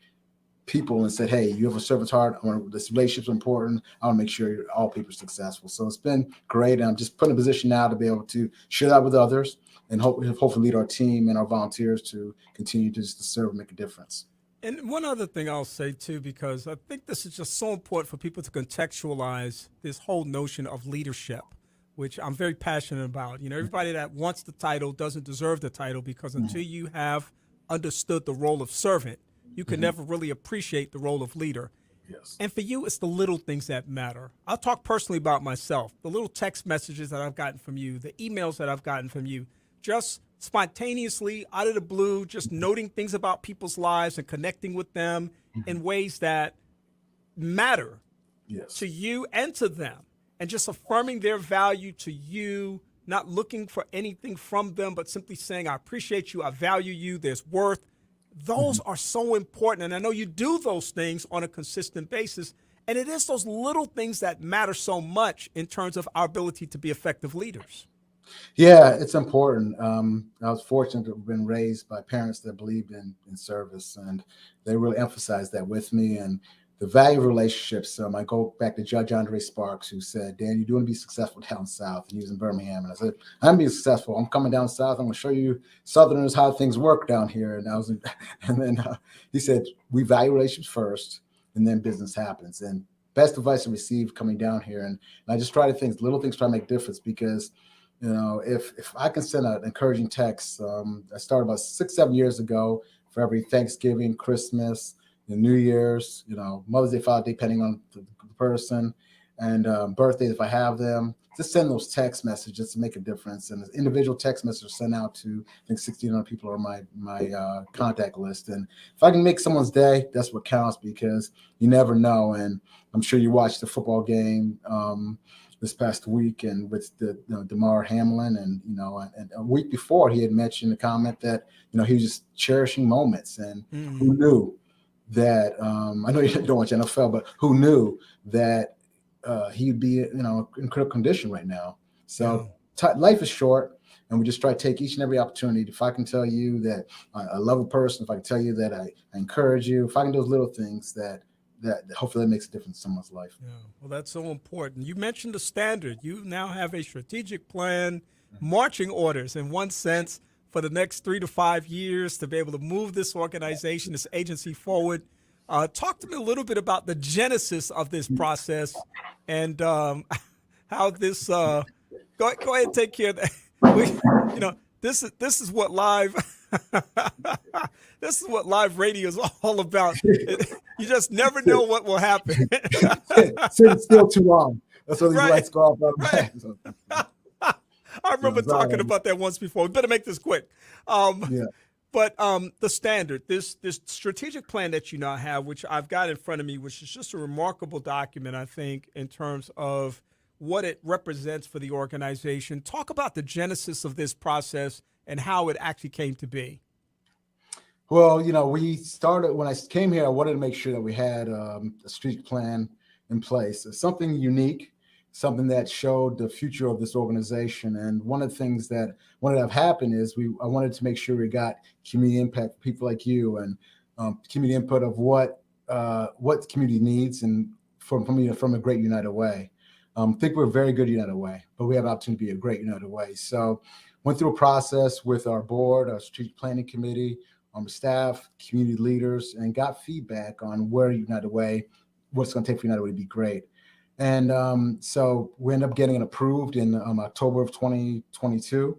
S9: people and said, hey, you have a servant's heart. This relationship's important. I want to make sure all people are successful. So it's been great. And I'm just put in a position now to be able to share that with others and hopefully lead our team and our volunteers to continue to serve and make a difference.
S2: And one other thing I'll say, too, because I think this is just so important for people to contextualize this whole notion of leadership, which I'm very passionate about. Everybody that wants the title doesn't deserve the title, because until you have understood the role of servant, you can never really appreciate the role of leader.
S9: Yes.
S2: And for you, it's the little things that matter. I'll talk personally about myself. The little text messages that I've gotten from you, the emails that I've gotten from you, just spontaneously, out of the blue, just noting things about people's lives and connecting with them in ways that matter to you and to them, and just affirming their value to you, not looking for anything from them, but simply saying, I appreciate you, I value you, there's worth. Those are so important. And I know you do those things on a consistent basis. And it is those little things that matter so much in terms of our ability to be effective leaders.
S9: Yeah, it's important. I was fortunate to have been raised by parents that believed in service, and they really emphasized that with me. And the value of relationships. I go back to Judge Andre Sparks, who said, "Dan, you do want to be successful down south." And he was in Birmingham, and I said, "I'm being successful. I'm coming down south. I'm going to show you Southerners how things work down here." And and then he said, "We value relationships first, and then business happens." And best advice I received coming down here, and I just try to little things try to make difference because. If I can send an encouraging text, I started about 6-7 years ago for every Thanksgiving, Christmas, New Year's, Mother's Day, Father's Day, depending on the person, and birthdays if I have them. Just send those text messages to make a difference. And individual text messages sent out to, I think, 1,600 people are my contact list. And if I can make someone's day, that's what counts because you never know. And I'm sure you watched the football game this past week and with the DeMar Hamlin and a week before he had mentioned a comment that he was just cherishing moments and who knew that I know you don't watch NFL, but who knew that he'd be in critical condition right now. So life is short, and we just try to take each and every opportunity. If I can tell you that I love a person, if I can tell you that I encourage you, if I can do those little things that hopefully that makes a difference in someone's life.
S2: Yeah, well, that's so important. You mentioned the standard. You now have a strategic plan, marching orders in one sense for the next 3 to 5 years to be able to move this organization, this agency forward. Talk to me a little bit about the genesis of this process and how this. Go ahead and take care of that. This is what live. This is what live radio is all about. You just never know what will happen.
S9: Sit still too long. That's what these lights go off.
S2: Right. I remember talking about that once before. We better make this quick. But the standard, this strategic plan that you now have, which I've got in front of me, which is just a remarkable document, I think, in terms of what it represents for the organization. Talk about the genesis of this process and how it actually came to be.
S9: Well, we started when I came here. I wanted to make sure that we had a strategic plan in place, something unique, something that showed the future of this organization. And one of the things that wanted to have happen is I wanted to make sure we got community impact, people like you, and community input of what the community needs, and from a great United Way. I think we're a very good United Way, but we have an opportunity to be a great United Way. So went through a process with our board, our strategic planning committee, staff, community leaders, and got feedback on where United Way, what's going to take for United Way to be great. And so we ended up getting it approved in October of 2022.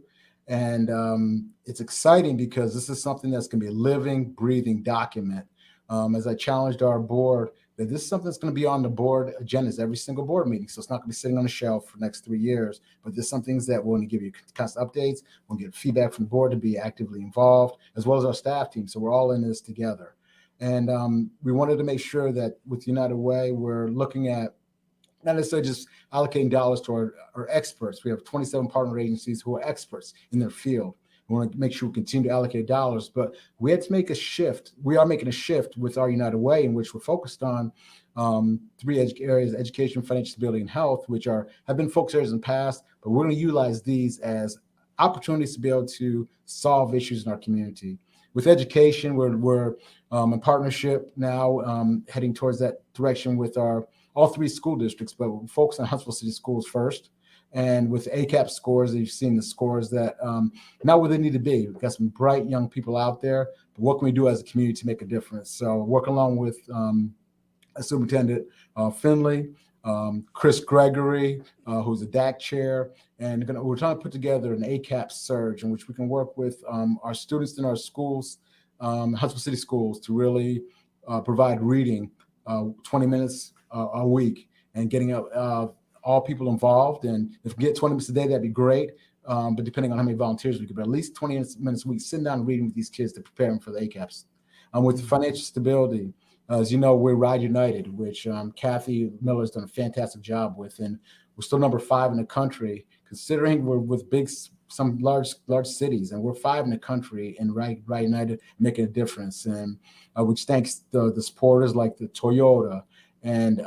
S9: And it's exciting because this is something that's going to be a living, breathing document. As I challenged our board, that this is something that's going to be on the board agendas every single board meeting. So it's not going to be sitting on the shelf for the next 3 years, but there's some things that we're going to give you constant updates. We'll get feedback from the board to be actively involved, as well as our staff team. So we're all in this together. And we wanted to make sure that with United Way, we're looking at not necessarily just allocating dollars to our experts. We have 27 partner agencies who are experts in their field. We want to make sure we continue to allocate dollars, but we had to make a shift. We are making a shift with our United Way, in which we're focused on 3 areas: education, financial stability, and health, which have been focus areas in the past, but we're going to utilize these as opportunities to be able to solve issues in our community. With education, we're in partnership now, heading towards that direction with all 3 school districts, but we're focused on Huntsville City Schools first. And with ACAP scores, you've seen the scores that not where they need to be. We've got some bright young people out there, but what can we do as a community to make a difference? So working along with Superintendent Finley, Chris Gregory, who's a DAC chair, and we're trying to put together an ACAP surge in which we can work with our students in our schools, Huntsville City Schools, to really provide reading 20 minutes a week and getting all people involved. And if we get 20 minutes a day, that'd be great. But depending on how many volunteers we get, but at least 20 minutes a week, sitting down and reading with these kids to prepare them for the ACAPs. With financial stability, as you know, we're Ride United, which Kathy Miller's done a fantastic job with. And we're still number 5 in the country, considering we're with some large cities, and we're 5 in the country in Ride United, making a difference. And which thanks the supporters like the Toyota and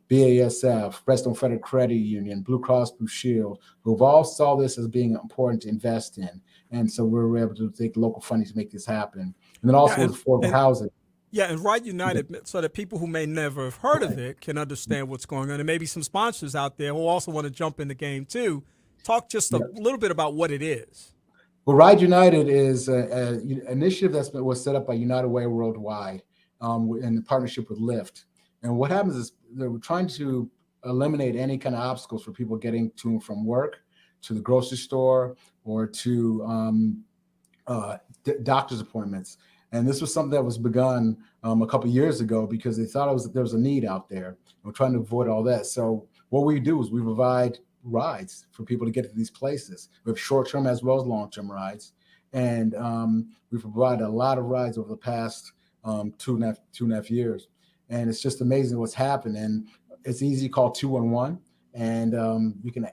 S9: BASF, Redstone Federal Credit Union, Blue Cross Blue Shield, who've all saw this as being important to invest in. And so we were able to take local funding to make this happen. And then also with affordable housing.
S2: Yeah, and Ride United, so that people who may never have heard of it can understand what's going on. And maybe some sponsors out there who also want to jump in the game too. Talk just a little bit about what it is.
S9: Well, Ride United is an initiative was set up by United Way Worldwide in partnership with Lyft. And what happens is they're trying to eliminate any kind of obstacles for people getting to and from work, to the grocery store, or to doctor's appointments. And this was something that was begun a couple of years ago because they thought there was a need out there. We're trying to avoid all that. So what we do is we provide rides for people to get to these places. We have short-term as well as long-term rides. And we've provided a lot of rides over the past 2.5 years. And it's just amazing what's happened. And it's easy to call 211, and you can,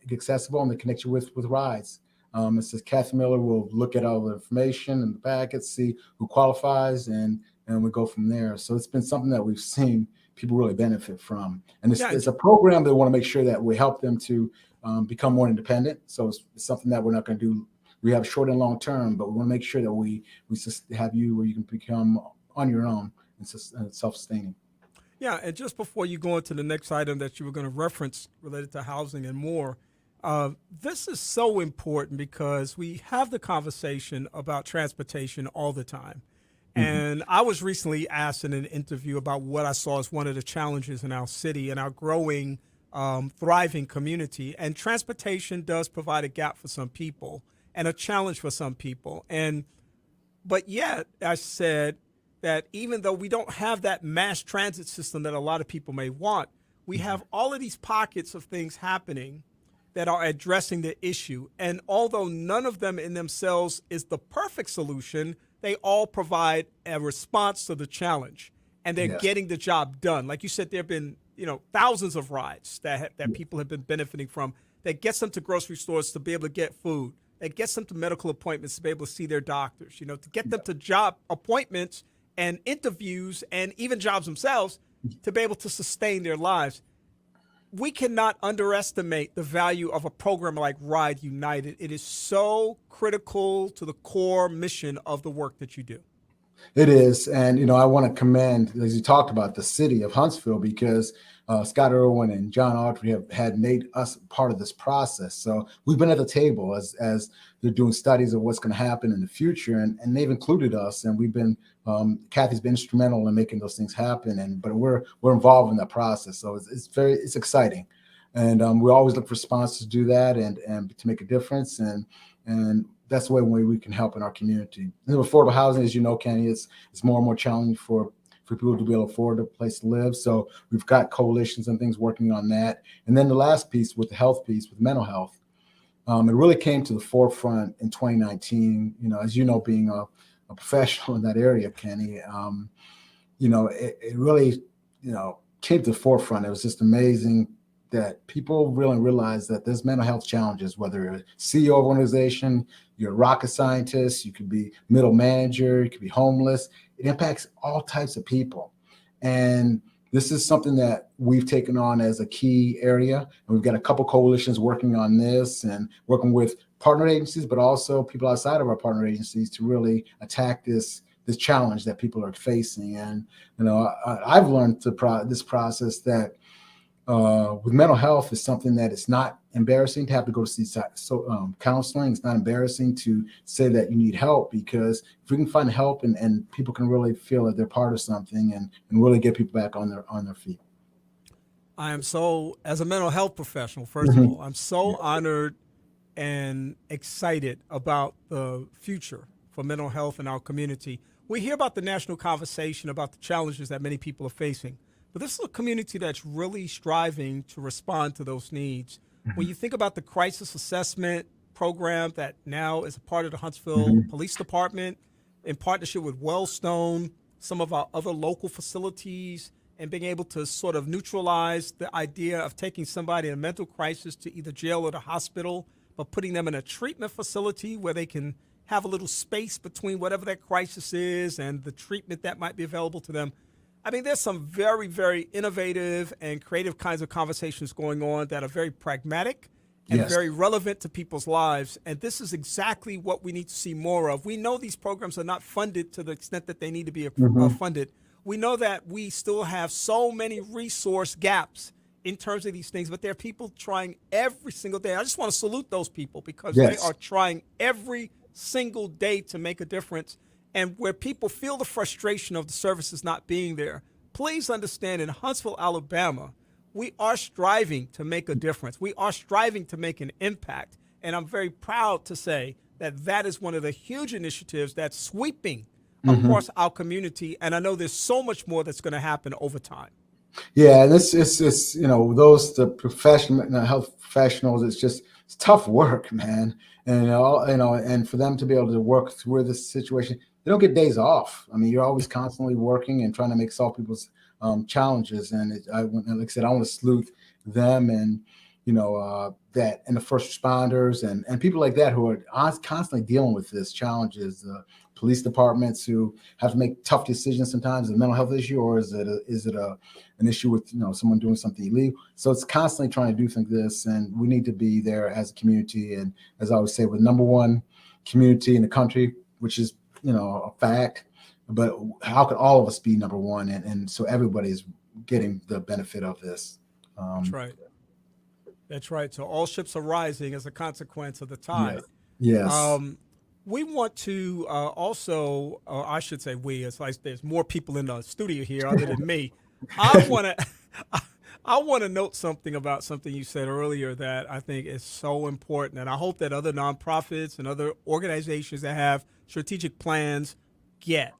S9: get accessible and they connect you with rides. It says Kathy Miller will look at all the information in the packets, see who qualifies, and we go from there. So it's been something that we've seen people really benefit from. And it's a program that we want to make sure that we help them to become more independent. So it's something that we're not going to do. We have short and long term, but we want to make sure that we have you where you can become on your own and self-sustaining.
S2: Yeah, and just before you go into the next item that you were going to reference related to housing and more, this is so important because we have the conversation about transportation all the time. And I was recently asked in an interview about what I saw as one of the challenges in our city and our growing, thriving community. And transportation does provide a gap for some people and a challenge for some people. But yet, I said that even though we don't have that mass transit system that a lot of people may want, we have all of these pockets of things happening that are addressing the issue. And although none of them in themselves is the perfect solution, they all provide a response to the challenge, and they're getting the job done. Like you said, there have been thousands of rides that people have been benefiting from that gets them to grocery stores to be able to get food, that gets them to medical appointments to be able to see their doctors, to get them to job appointments and interviews and even jobs themselves to be able to sustain their lives. We cannot underestimate the value of a program like Ride United. It is so critical to the core mission of the work that you do.
S9: It is. And, I want to commend, as you talked about, the city of Huntsville, because Scott Irwin and John Autry had made us part of this process. So we've been at the table as they're doing studies of what's going to happen in the future. And they've included us. And we've been, Kathy's been instrumental in making those things happen. But we're involved in that process. So it's exciting. And we always look for sponsors to do that and to make a difference. And that's the way we can help in our community. And affordable housing, as you know, Kenny, it's more and more challenging for people to be able to afford a place to live. So we've got coalitions and things working on that. And then the last piece with the health piece, with mental health, it really came to the forefront in 2019. As you know, being a professional in that area, Kenny, it really, came to the forefront. It was just amazing that people really realize that there's mental health challenges, whether you're a CEO of an organization, you're a rocket scientist, you could be middle manager, you could be homeless. It impacts all types of people. And this is something that we've taken on as a key area. And we've got a couple coalitions working on this and working with partner agencies, but also people outside of our partner agencies to really attack this challenge that people are facing. And, I've learned this process that with mental health is something that it's not embarrassing to have to go to see counseling. It's not embarrassing to say that you need help, because if we can find help and people can really feel that they're part of something and really get people back on their feet.
S2: I am so, as a mental health professional, first of all, I'm so honored and excited about the future for mental health in our community. We hear about the national conversation about the challenges that many people are facing. But this is a community that's really striving to respond to those needs. When you think about the crisis assessment program that now is a part of the Huntsville Police Department in partnership with Wellstone, some of our other local facilities, and being able to sort of neutralize the idea of taking somebody in a mental crisis to either jail or the hospital, but putting them in a treatment facility where they can have a little space between whatever that crisis is and the treatment that might be available to them. I mean, there's some very, very innovative and creative kinds of conversations going on that are very pragmatic and
S9: Yes.
S2: very relevant to people's lives. And this is exactly what we need to see more of. We know these programs are not funded to the extent that they need to be funded. We know that we still have so many resource gaps in terms of these things, but there are people trying every single day. I just want to salute those people because
S9: Yes.
S2: they are trying every single day to make a difference. And where people feel the frustration of the services not being there, please understand in Huntsville, Alabama, we are striving to make a difference. We are striving to make an impact. And I'm very proud to say that that is one of the huge initiatives that's sweeping across our community. And I know there's so much more that's going to happen over time.
S9: Yeah, and it's the professional health professionals. It's tough work, man. And and for them to be able to work through this situation, they don't get days off. I mean, you're always constantly working and trying to solve people's challenges. And like I said, I want to salute them and that and the first responders and people like that who are constantly dealing with this challenges. Police departments who have to make tough decisions sometimes. Is it a mental health issue, or is it an issue with someone doing something illegal? So it's constantly trying to do things like this, and we need to be there as a community. And as I always say, we're the number one community in the country, which is a fact. But how can all of us be number one? And so everybody's getting the benefit of this.
S2: That's right. That's right. So all ships are rising as a consequence of the tide.
S9: Yes.
S2: We want to also, I should say we, it's like there's more people in the studio here other than me. I want to note something about something you said earlier that I think is so important. And I hope that other nonprofits and other organizations that have strategic plans get.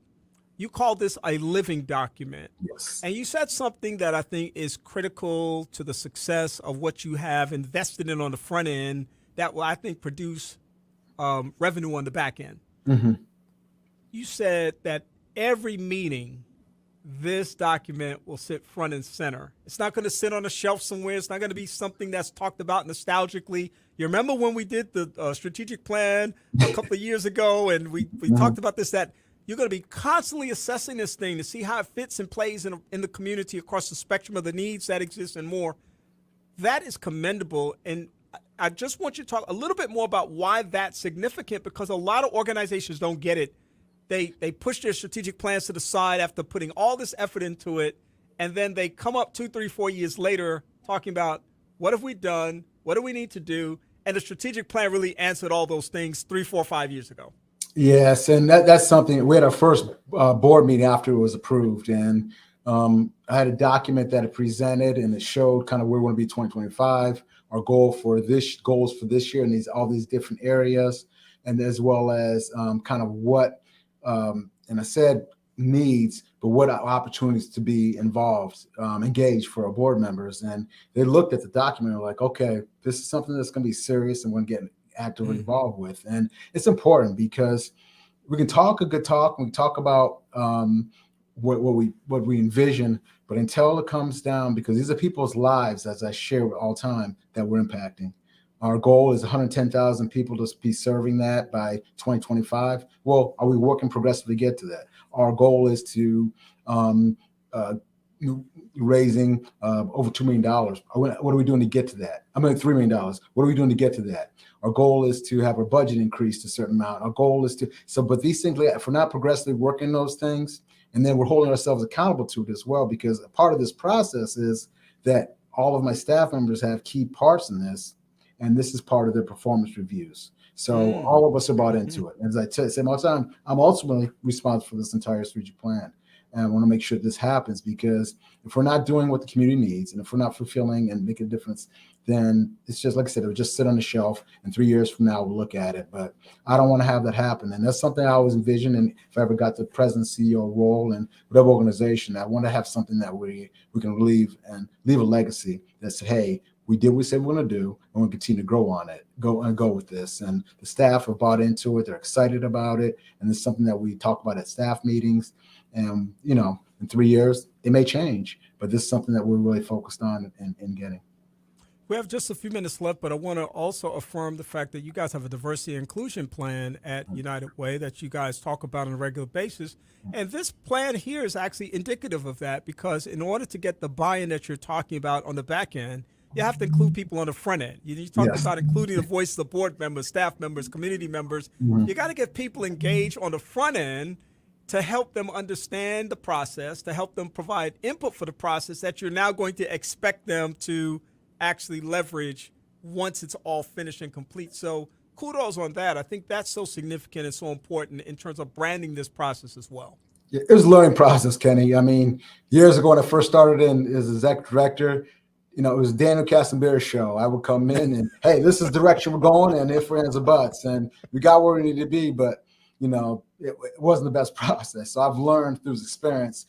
S2: You call this a living document.
S9: Yes.
S2: And you said something that I think is critical to the success of what you have invested in on the front end that will, I think, produce revenue on the back end.
S9: Mm-hmm.
S2: You said that every meeting, this document will sit front and center. It's not going to sit on a shelf somewhere. It's not going to be something that's talked about nostalgically. You remember when we did the strategic plan a couple of years ago, and we talked about this, that you're going to be constantly assessing this thing to see how it fits and plays in the community across the spectrum of the needs that exist and more. That is commendable. And I just want you to talk a little bit more about why that's significant, because a lot of organizations don't get it. They push their strategic plans to the side after putting all this effort into it, and then they come up 2, 3, 4 years later talking about what have we done, what do we need to do, and the strategic plan really answered all those things 3, 4, 5 years ago.
S9: Yes, and that's something. We had our first board meeting after it was approved, and I had a document that it presented, and it showed kind of where we want to be 2025. Our goals for this year, and all these different areas, and as well as kind of what, and I said needs, but what opportunities to be involved, engaged for our board members. And they looked at the document and were like, okay, this is something that's going to be serious and we're going to get actively involved with. And it's important because we can talk a good talk. We can talk about what we envision, but until it comes down, because these are people's lives, as I share all the time, that we're impacting. Our goal is 110,000 people to be serving that by 2025. Well, are we working progressively to get to that? Our goal is to raising over $2 million. What are we doing to get to that? I mean, $3 million. What are we doing to get to that? Our goal is to have our budget increased a certain amount. Our goal is but these things, if we're not progressively working those things, and then we're holding ourselves accountable to it as well, because a part of this process is that all of my staff members have key parts in this, and this is part of their performance reviews. So all of us are bought into it. As I say all the time, I'm ultimately responsible for this entire strategic plan. And I want to make sure this happens, because if we're not doing what the community needs, and if we're not fulfilling and making a difference, then it's just, like I said, it'll just sit on the shelf, and 3 years from now, we'll look at it. But I don't want to have that happen. And that's something I always envision. And if I ever got the president CEO role in whatever organization, I want to have something that we can leave a legacy that said, hey, we did what we said we're going to do, and we'll continue to grow on it, go with this. And the staff have bought into it. They're excited about it. And it's something that we talk about at staff meetings. And, in 3 years, it may change, but this is something that we're really focused on in getting.
S2: We have just a few minutes left, but I want to also affirm the fact that you guys have a diversity and inclusion plan at United Way that you guys talk about on a regular basis. And this plan here is actually indicative of that, because in order to get the buy-in that you're talking about on the back end, you have to include people on the front end. You talk about including the voice of the board members, staff members, community members. You got to get people engaged on the front end to help them understand the process, to help them provide input for the process that you're now going to expect them to actually leverage once it's all finished and complete. So kudos on that. I think that's so significant and so important in terms of branding this process as well.
S9: Yeah, it was a learning process, Kenny. I mean, years ago when I first started in as executive director, it was Daniel Kasambira's show. I would come in and, hey, this is the direction we're going, and if ands or buts, and we got where we needed to be, but it wasn't the best process. So I've learned through this experience,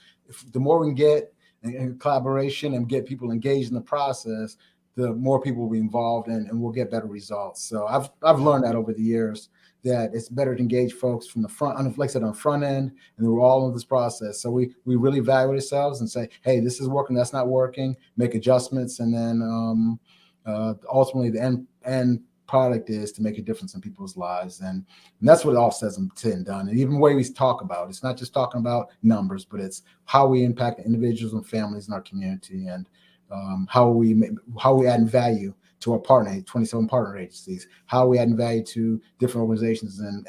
S9: the more we can get in collaboration and get people engaged in the process, the more people will be involved and we'll get better results. So I've learned that over the years, that it's better to engage folks from the front, like I said, on the front end, and we're all in this process. So we really evaluate ourselves and say, hey, this is working, that's not working, make adjustments, and then ultimately the end product is to make a difference in people's lives. And that's what it all says and said and done. And even the way we talk about, it's not just talking about numbers, but it's how we impact individuals and families in our community, and how we add value to our 27 partner agencies, how we add value to different organizations and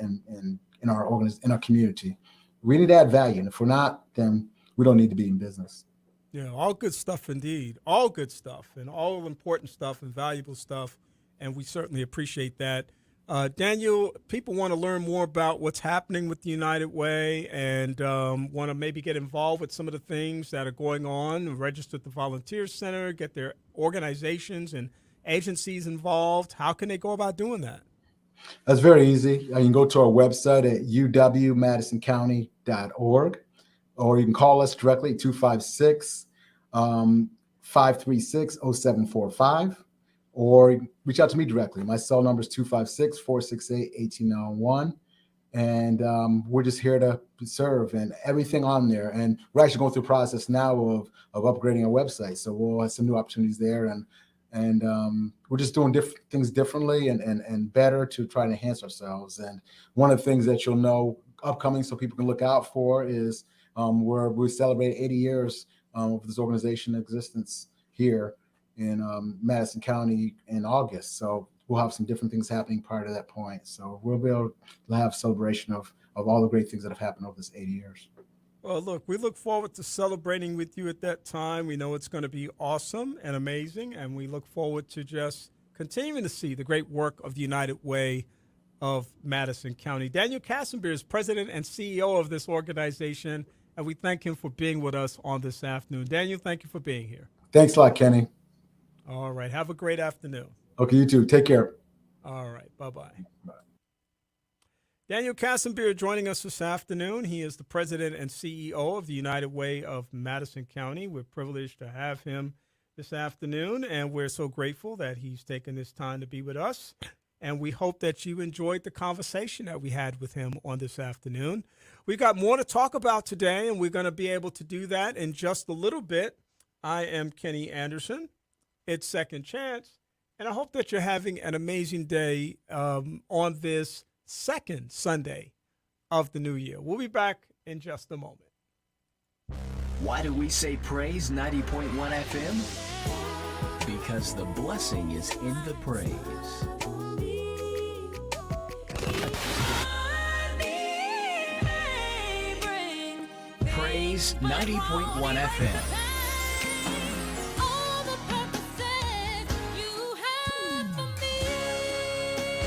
S9: in our community. We need to add value. And if we're not, then we don't need to be in business.
S2: Yeah, all good stuff indeed. All good stuff, and all important stuff and valuable stuff. And we certainly appreciate that. Daniel, people want to learn more about what's happening with the United Way and want to maybe get involved with some of the things that are going on, register at the Volunteer Center, get their organizations and agencies involved. How can they go about doing that?
S9: That's very easy. You can go to our website at uwmadisoncounty.org, or you can call us directly at 256-536-0745. Or reach out to me directly. My cell number is 256-468-1891. And we're just here to serve, and everything on there. And we're actually going through a process now of upgrading our website. So we'll have some new opportunities there. And we're just doing things differently and better to try to enhance ourselves. And one of the things that you'll know upcoming, so people can look out for, is we celebrate 80 years of this organization existence here in Madison County in August. So we'll have some different things happening prior to that point. So we'll be able to have celebration of all the great things that have happened over this 80 years.
S2: Well, look, we look forward to celebrating with you at that time. We know it's going to be awesome and amazing, and we look forward to just continuing to see the great work of the United Way of Madison County. Daniel Kasambira is president and CEO of this organization, and we thank him for being with us on this afternoon. Daniel, thank you for being here.
S9: Thanks a lot, Kenny.
S2: All right. Have a great afternoon.
S9: Okay, you too. Take care.
S2: All right. Bye-bye. Bye. Daniel Kasambira joining us this afternoon. He is the president and CEO of the United Way of Madison County. We're privileged to have him this afternoon, and we're so grateful that he's taken this time to be with us. And we hope that you enjoyed the conversation that we had with him on this afternoon. We've got more to talk about today, and we're going to be able to do that in just a little bit. I am Kenny Anderson. It's Second Chance, and I hope that you're having an amazing day on this second Sunday of the new year. We'll be back in just a moment.
S10: Why do we say praise 90.1 FM? Because the blessing is in the praise. Praise 90.1 FM.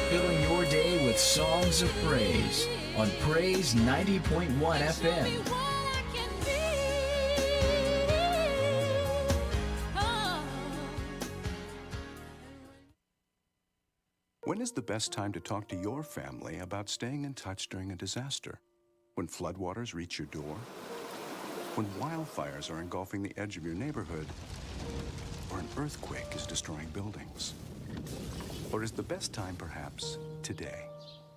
S10: Filling your day with songs of praise on Praise 90.1 FM.
S6: When is the best time to talk to your family about staying in touch during a disaster? When floodwaters reach your door? When wildfires are engulfing the edge of your neighborhood? Or an earthquake is destroying buildings? Or is the best time perhaps today?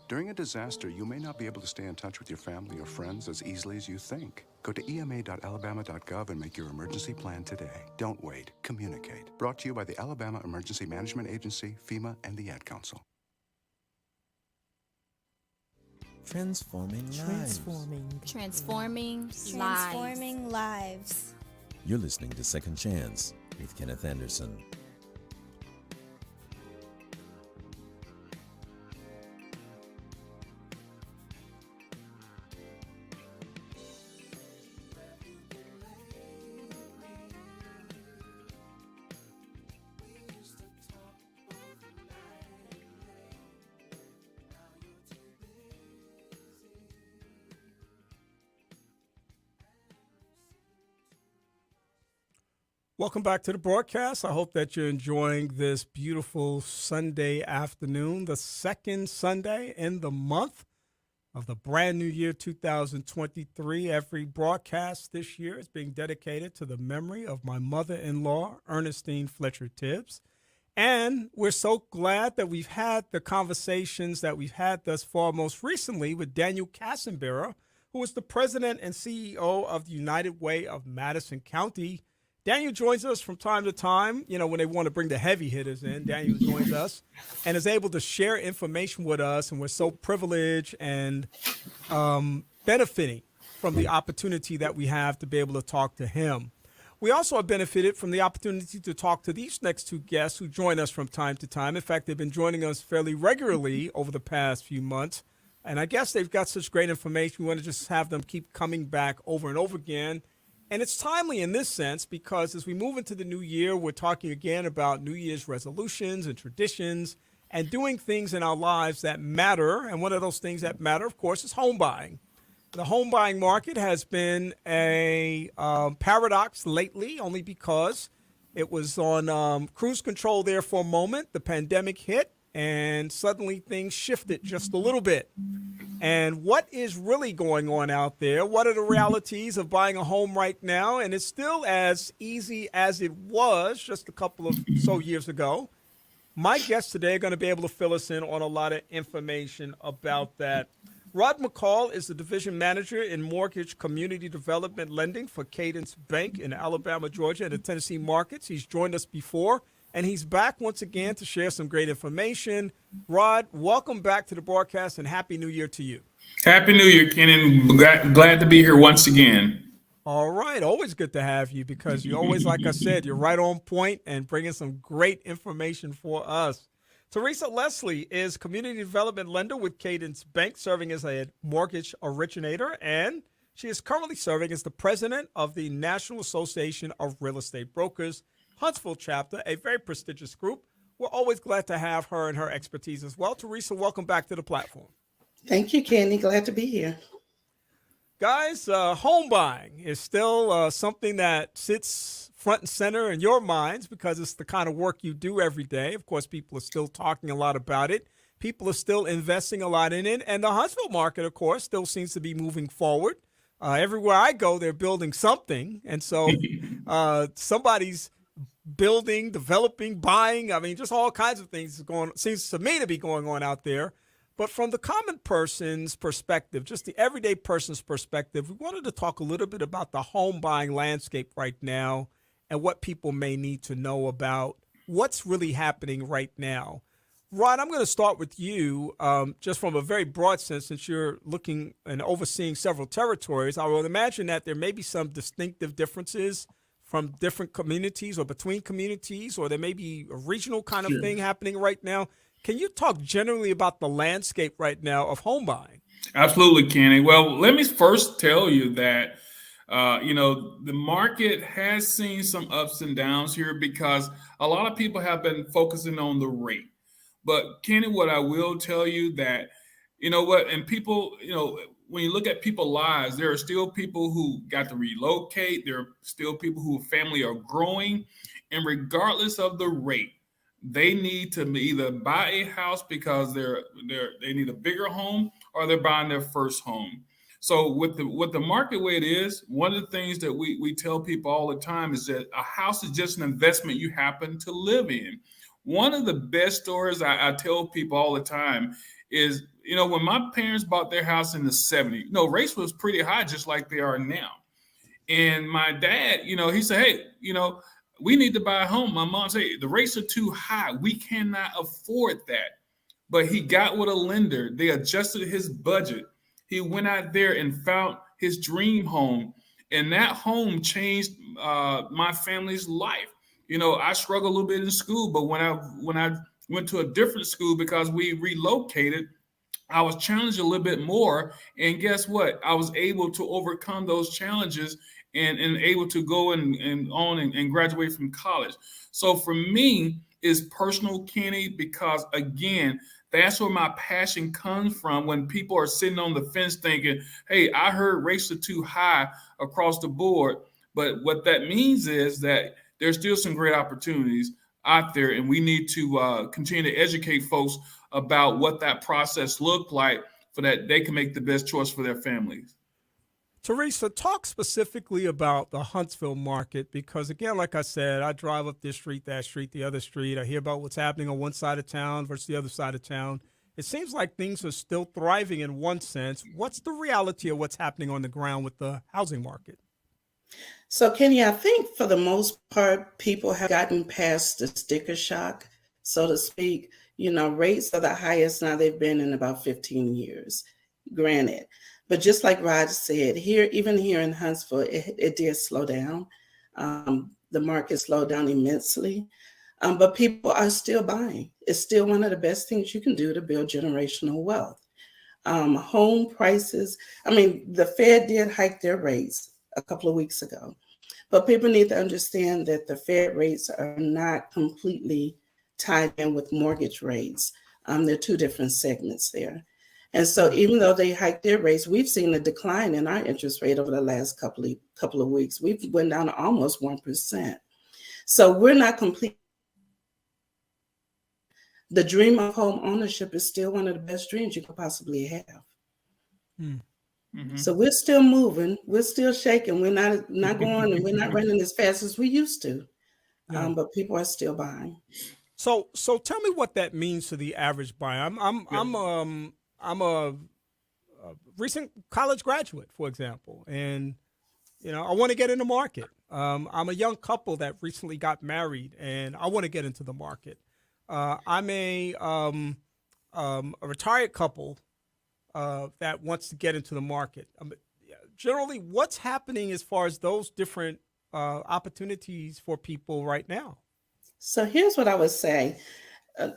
S6: During a disaster, you may not be able to stay in touch with your family or friends as easily as you think. Go to ema.alabama.gov and make your emergency plan today. Don't wait. Communicate. Brought to you by the Alabama Emergency Management Agency, FEMA, and the Ad Council.
S7: Transforming lives.
S8: Transforming lives.
S7: You're listening to Second Chance with Kenneth Anderson.
S2: Welcome back to the broadcast. I hope that you're enjoying this beautiful Sunday afternoon, the second Sunday in the month of the brand new year 2023. Every broadcast this year is being dedicated to the memory of my mother-in-law, Ernestine Fletcher Tibbs. And we're so glad that we've had the conversations that we've had thus far, most recently with Daniel Kasambira, who is the president and CEO of the United Way of Madison County. Daniel joins us from time to time, when they want to bring the heavy hitters in. Daniel joins us and is able to share information with us, and we're so privileged and benefiting from the opportunity that we have to be able to talk to him. We also have benefited from the opportunity to talk to these next two guests who join us from time to time. In fact, they've been joining us fairly regularly over the past few months, and I guess they've got such great information. We want to just have them keep coming back over and over again. And it's timely in this sense because as we move into the new year, we're talking again about New Year's resolutions and traditions and doing things in our lives that matter. And one of those things that matter, of course, is home buying. The home buying market has been a paradox lately, only because it was on cruise control there for a moment. The pandemic hit, and suddenly things shifted just a little bit. And what is really going on out there? What are the realities of buying a home right now? And it's still as easy as it was just a couple of so years ago. My guests today are going to be able to fill us in on a lot of information about that. Rod McCall is the division manager in mortgage community development lending for Cadence Bank in Alabama, Georgia, and the Tennessee markets. He's joined us before, and he's back once again to share some great information. Rod, welcome back to the broadcast, and Happy New Year to you.
S11: Happy New Year, Kenan. Glad to be here once again.
S2: All right. Always good to have you because you always, like I said, you're right on point and bringing some great information for us. Theresa Leslie is community development lender with Cadence Bank, serving as a mortgage originator, and she is currently serving as the president of the National Association of Real Estate Brokers, Huntsville Chapter, a very prestigious group. We're always glad to have her and her expertise as well. Theresa, welcome back to the platform.
S12: Thank you, Kenny. Glad to be here.
S2: Guys, home buying is still something that sits front and center in your minds because it's the kind of work you do every day. Of course, people are still talking a lot about it. People are still investing a lot in it. And the Huntsville market, of course, still seems to be moving forward. Everywhere I go, they're building something. And so somebody's building, developing, buying. I mean, just all kinds of things seems to me to be going on out there. But from the common person's perspective, just the everyday person's perspective, we wanted to talk a little bit about the home buying landscape right now and what people may need to know about what's really happening right now. Rod, I'm going to start with you just from a very broad sense, since you're looking and overseeing several territories. I would imagine that there may be some distinctive differences from different communities or between communities, or there may be a regional kind of thing happening right now. Can you talk generally about the landscape right now of home buying?
S11: Absolutely, Kenny. Well, let me first tell you that, the market has seen some ups and downs here because a lot of people have been focusing on the rate. But Kenny, what I will tell you that, and people, when you look at people's lives, there are still people who got to relocate. There are still people whose family are growing. And regardless of the rate, they need to either buy a house because they need a bigger home, or they're buying their first home. So with the market way it is, one of the things that we tell people all the time is that a house is just an investment you happen to live in. one of the best stories I tell people all the time is, when my parents bought their house in the 70s, rates was pretty high, just like they are now. And my dad, he said, hey, we need to buy a home. My mom said, the rates are too high. We cannot afford that. But he got with a lender. They adjusted his budget. He went out there and found his dream home. And that home changed my family's life. I struggled a little bit in school, but when I went to a different school because we relocated, I was challenged a little bit more. And guess what? I was able to overcome those challenges and able to go and graduate from college. So for me, it's personal, Kenny, because again, that's where my passion comes from. When people are sitting on the fence thinking, hey, I heard rates are too high across the board. But what that means is that there's still some great opportunities out there, and we need to continue to educate folks about what that process looked like so that they can make the best choice for their families.
S2: Theresa, talk specifically about the Huntsville market because, again, like I said, I drive up this street, that street, the other street. I hear about what's happening on one side of town versus the other side of town. It seems like things are still thriving in one sense. What's the reality of what's happening on the ground with the housing market?
S12: So, Kenny, I think for the most part, people have gotten past the sticker shock, so to speak. Rates are the highest now they've been in about 15 years, granted. But just like Rod said, even here in Huntsville, it did slow down. The market slowed down immensely, but people are still buying. It's still one of the best things you can do to build generational wealth. Home prices, the Fed did hike their rates a couple of weeks ago, but people need to understand that the Fed rates are not completely tied in with mortgage rates. There are two different segments there. And so even though they hiked their rates, we've seen a decline in our interest rate over the last couple of weeks. We've went down to almost 1%. So we're not complete. The dream of home ownership is still one of the best dreams you could possibly have. Mm-hmm. So we're still moving. We're still shaking. We're not going and we're not running as fast as we used to. But people are still buying.
S2: So tell me what that means to the average buyer. I'm a recent college graduate, for example, and I want to get in the market. I'm a young couple that recently got married, and I want to get into the market. I'm a retired couple that wants to get into the market. Generally, what's happening as far as those different opportunities for people right now?
S12: So here's what I would say.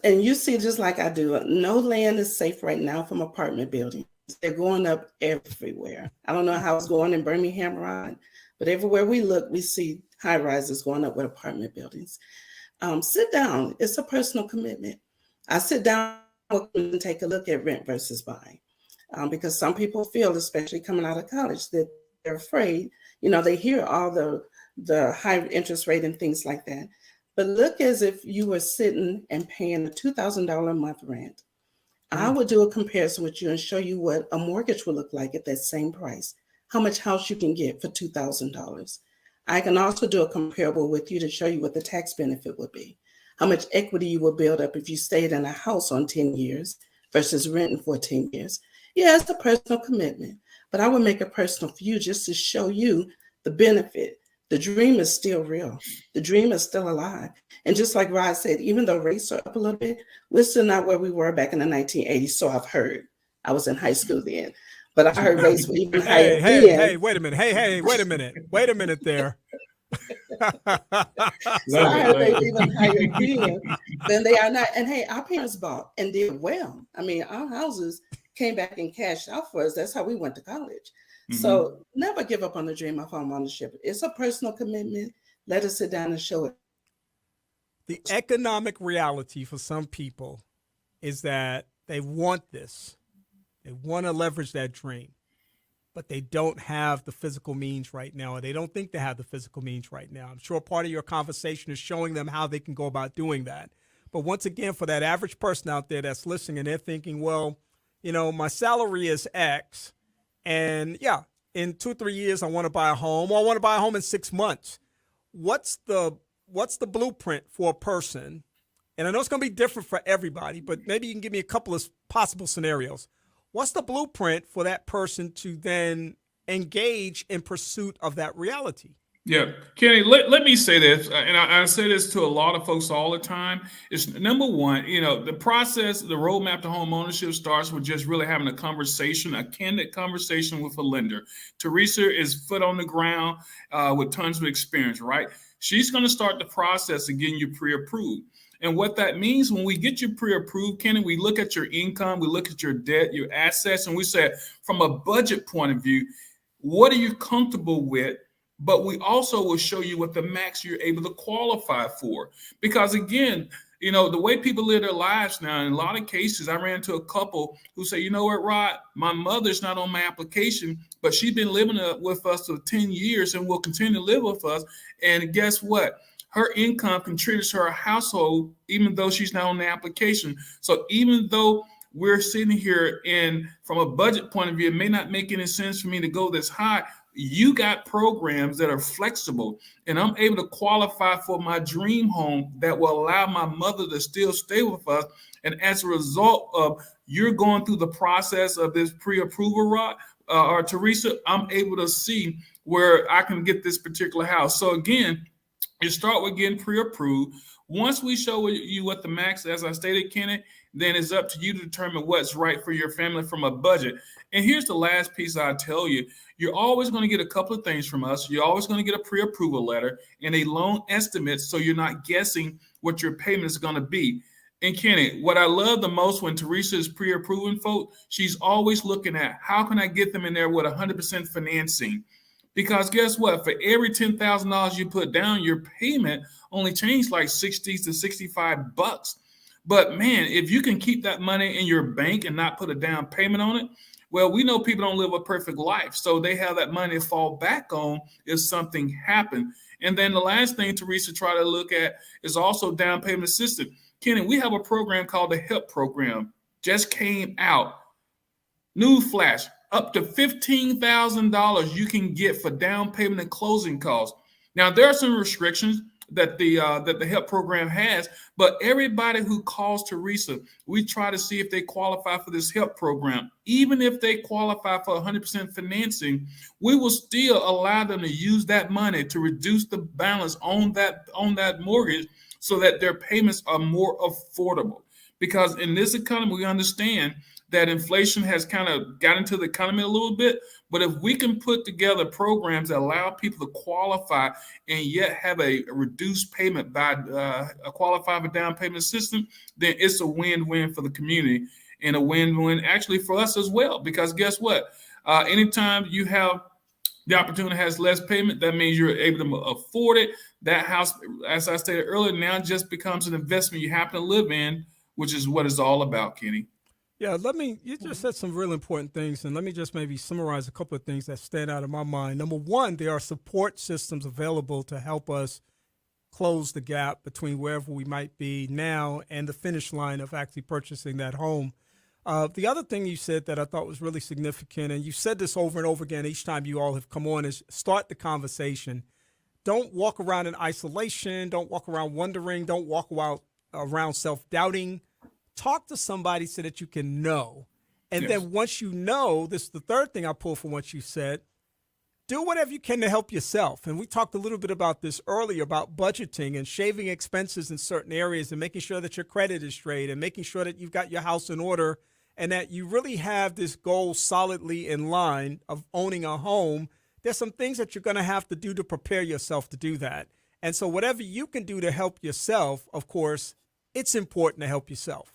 S12: And you see, just like I do, no land is safe right now from apartment buildings. They're going up everywhere. I don't know how it's going in Birmingham, Rod, but everywhere we look, we see high rises going up with apartment buildings. Sit down. It's a personal commitment. I sit down and take a look at rent versus buying because some people feel, especially coming out of college, that they're afraid. They hear all the high interest rate and things like that. But look as if you were sitting and paying a $2,000 a month rent. I would do a comparison with you and show you what a mortgage would look like at that same price, how much house you can get for $2,000. I can also do a comparable with you to show you what the tax benefit would be, how much equity you would build up if you stayed in a house on 10 years versus renting for 10 years. Yeah, it's a personal commitment, but I would make it personal for you just to show you the benefit. The dream is still real. The dream is still alive. And just like Rod said, even though rates are up a little bit, we're still not where we were back in the 1980s. So I've heard. I was in high school then, but I heard rates were even higher.
S2: Hey, wait a minute. Wait a minute. Wait a minute there.
S12: So I heard they were even higher then than they are now. And hey, our parents bought and did well. Our houses came back and cashed out for us. That's how we went to college. Mm-hmm. So never give up on the dream of home ownership. It's a personal commitment. Let us sit down and show it.
S2: The economic reality for some people is that they want this. They want to leverage that dream, but they don't have the physical means right now, or they don't think they have the physical means right now. I'm sure part of your conversation is showing them how they can go about doing that. But once again, for that average person out there that's listening and they're thinking, well, my salary is X. And yeah, in 2-3 years, I want to buy a home, or I want to buy a home in 6 months. What's the blueprint for a person and I know it's going to be different for everybody, but maybe you can give me a couple of possible scenarios. What's the blueprint for that person to then engage in pursuit of that reality?
S11: Yeah, Kenny, let me say this, and I say this to a lot of folks all the time. It's number one, the process, the roadmap to home ownership starts with just really having a conversation, a candid conversation with a lender. Theresa is foot on the ground with tons of experience, right? She's going to start the process of getting you pre-approved. And what that means when we get you pre-approved, Kenny, we look at your income, we look at your debt, your assets, and we say, from a budget point of view, what are you comfortable with? But we also will show you what the max you're able to qualify for. Because again, the way people live their lives now, in a lot of cases, I ran into a couple who say, you know what, Rod, my mother's not on my application, but she's been living with us for 10 years and will continue to live with us. And guess what? Her income contributes to her household, even though she's not on the application. So even though we're sitting here and from a budget point of view, it may not make any sense for me to go this high. You got programs that are flexible, and I'm able to qualify for my dream home that will allow my mother to still stay with us. And as a result of you're going through the process of this pre-approval, Rod, or Theresa, I'm able to see where I can get this particular house. So again, you start with getting pre-approved. Once we show you what the max, as I stated, Kenny, then it's up to you to determine what's right for your family from a budget. And here's the last piece I tell you. You're always going to get a couple of things from us. You're always going to get a pre-approval letter and a loan estimate, so you're not guessing what your payment is going to be. And Kenny, what I love the most when Theresa is pre-approving folks, she's always looking at how can I get them in there with 100% financing? Because guess what? For every $10,000 you put down, your payment only changed like 60 to 65 bucks. But man, if you can keep that money in your bank and not put a down payment on it, well, we know people don't live a perfect life. So they have that money to fall back on if something happened. And then the last thing Theresa try to look at is also down payment assistance. Kenny, we have a program called the HELP program. Just came out. Newsflash, up to $15,000 you can get for down payment and closing costs. Now, there are some restrictions that the HELP program has, but everybody who calls Theresa, we try to see if they qualify for this HELP program. Even if they qualify for 100% financing, we will still allow them to use that money to reduce the balance on that mortgage so that their payments are more affordable. Because in this economy, we understand that inflation has kind of got into the economy a little bit. But if we can put together programs that allow people to qualify and yet have a reduced payment by qualify for down payment assistance, then it's a win-win for the community and a win-win actually for us as well. Because guess what? Anytime you have the opportunity has less payment, that means you're able to afford it. That house, as I stated earlier, now just becomes an investment you happen to live in, which is what it's all about, Kenny.
S2: Yeah, you just said some real important things, and let me just maybe summarize a couple of things that stand out in my mind. Number one, there are support systems available to help us close the gap between wherever we might be now and the finish line of actually purchasing that home. The other thing you said that I thought was really significant, and you said this over and over again each time you all have come on, is start the conversation. Don't walk around in isolation. Don't walk around wondering. Don't walk around self-doubting. Talk to somebody so that you can know. And
S11: Yes.
S2: then once you know, this is the third thing I pull from what you said, do whatever you can to help yourself. And we talked a little bit about this earlier, about budgeting and shaving expenses in certain areas and making sure that your credit is straight and making sure that you've got your house in order and that you really have this goal solidly in line of owning a home. There's some things that you're going to have to do to prepare yourself to do that. And so whatever you can do to help yourself, of course, it's important to help yourself.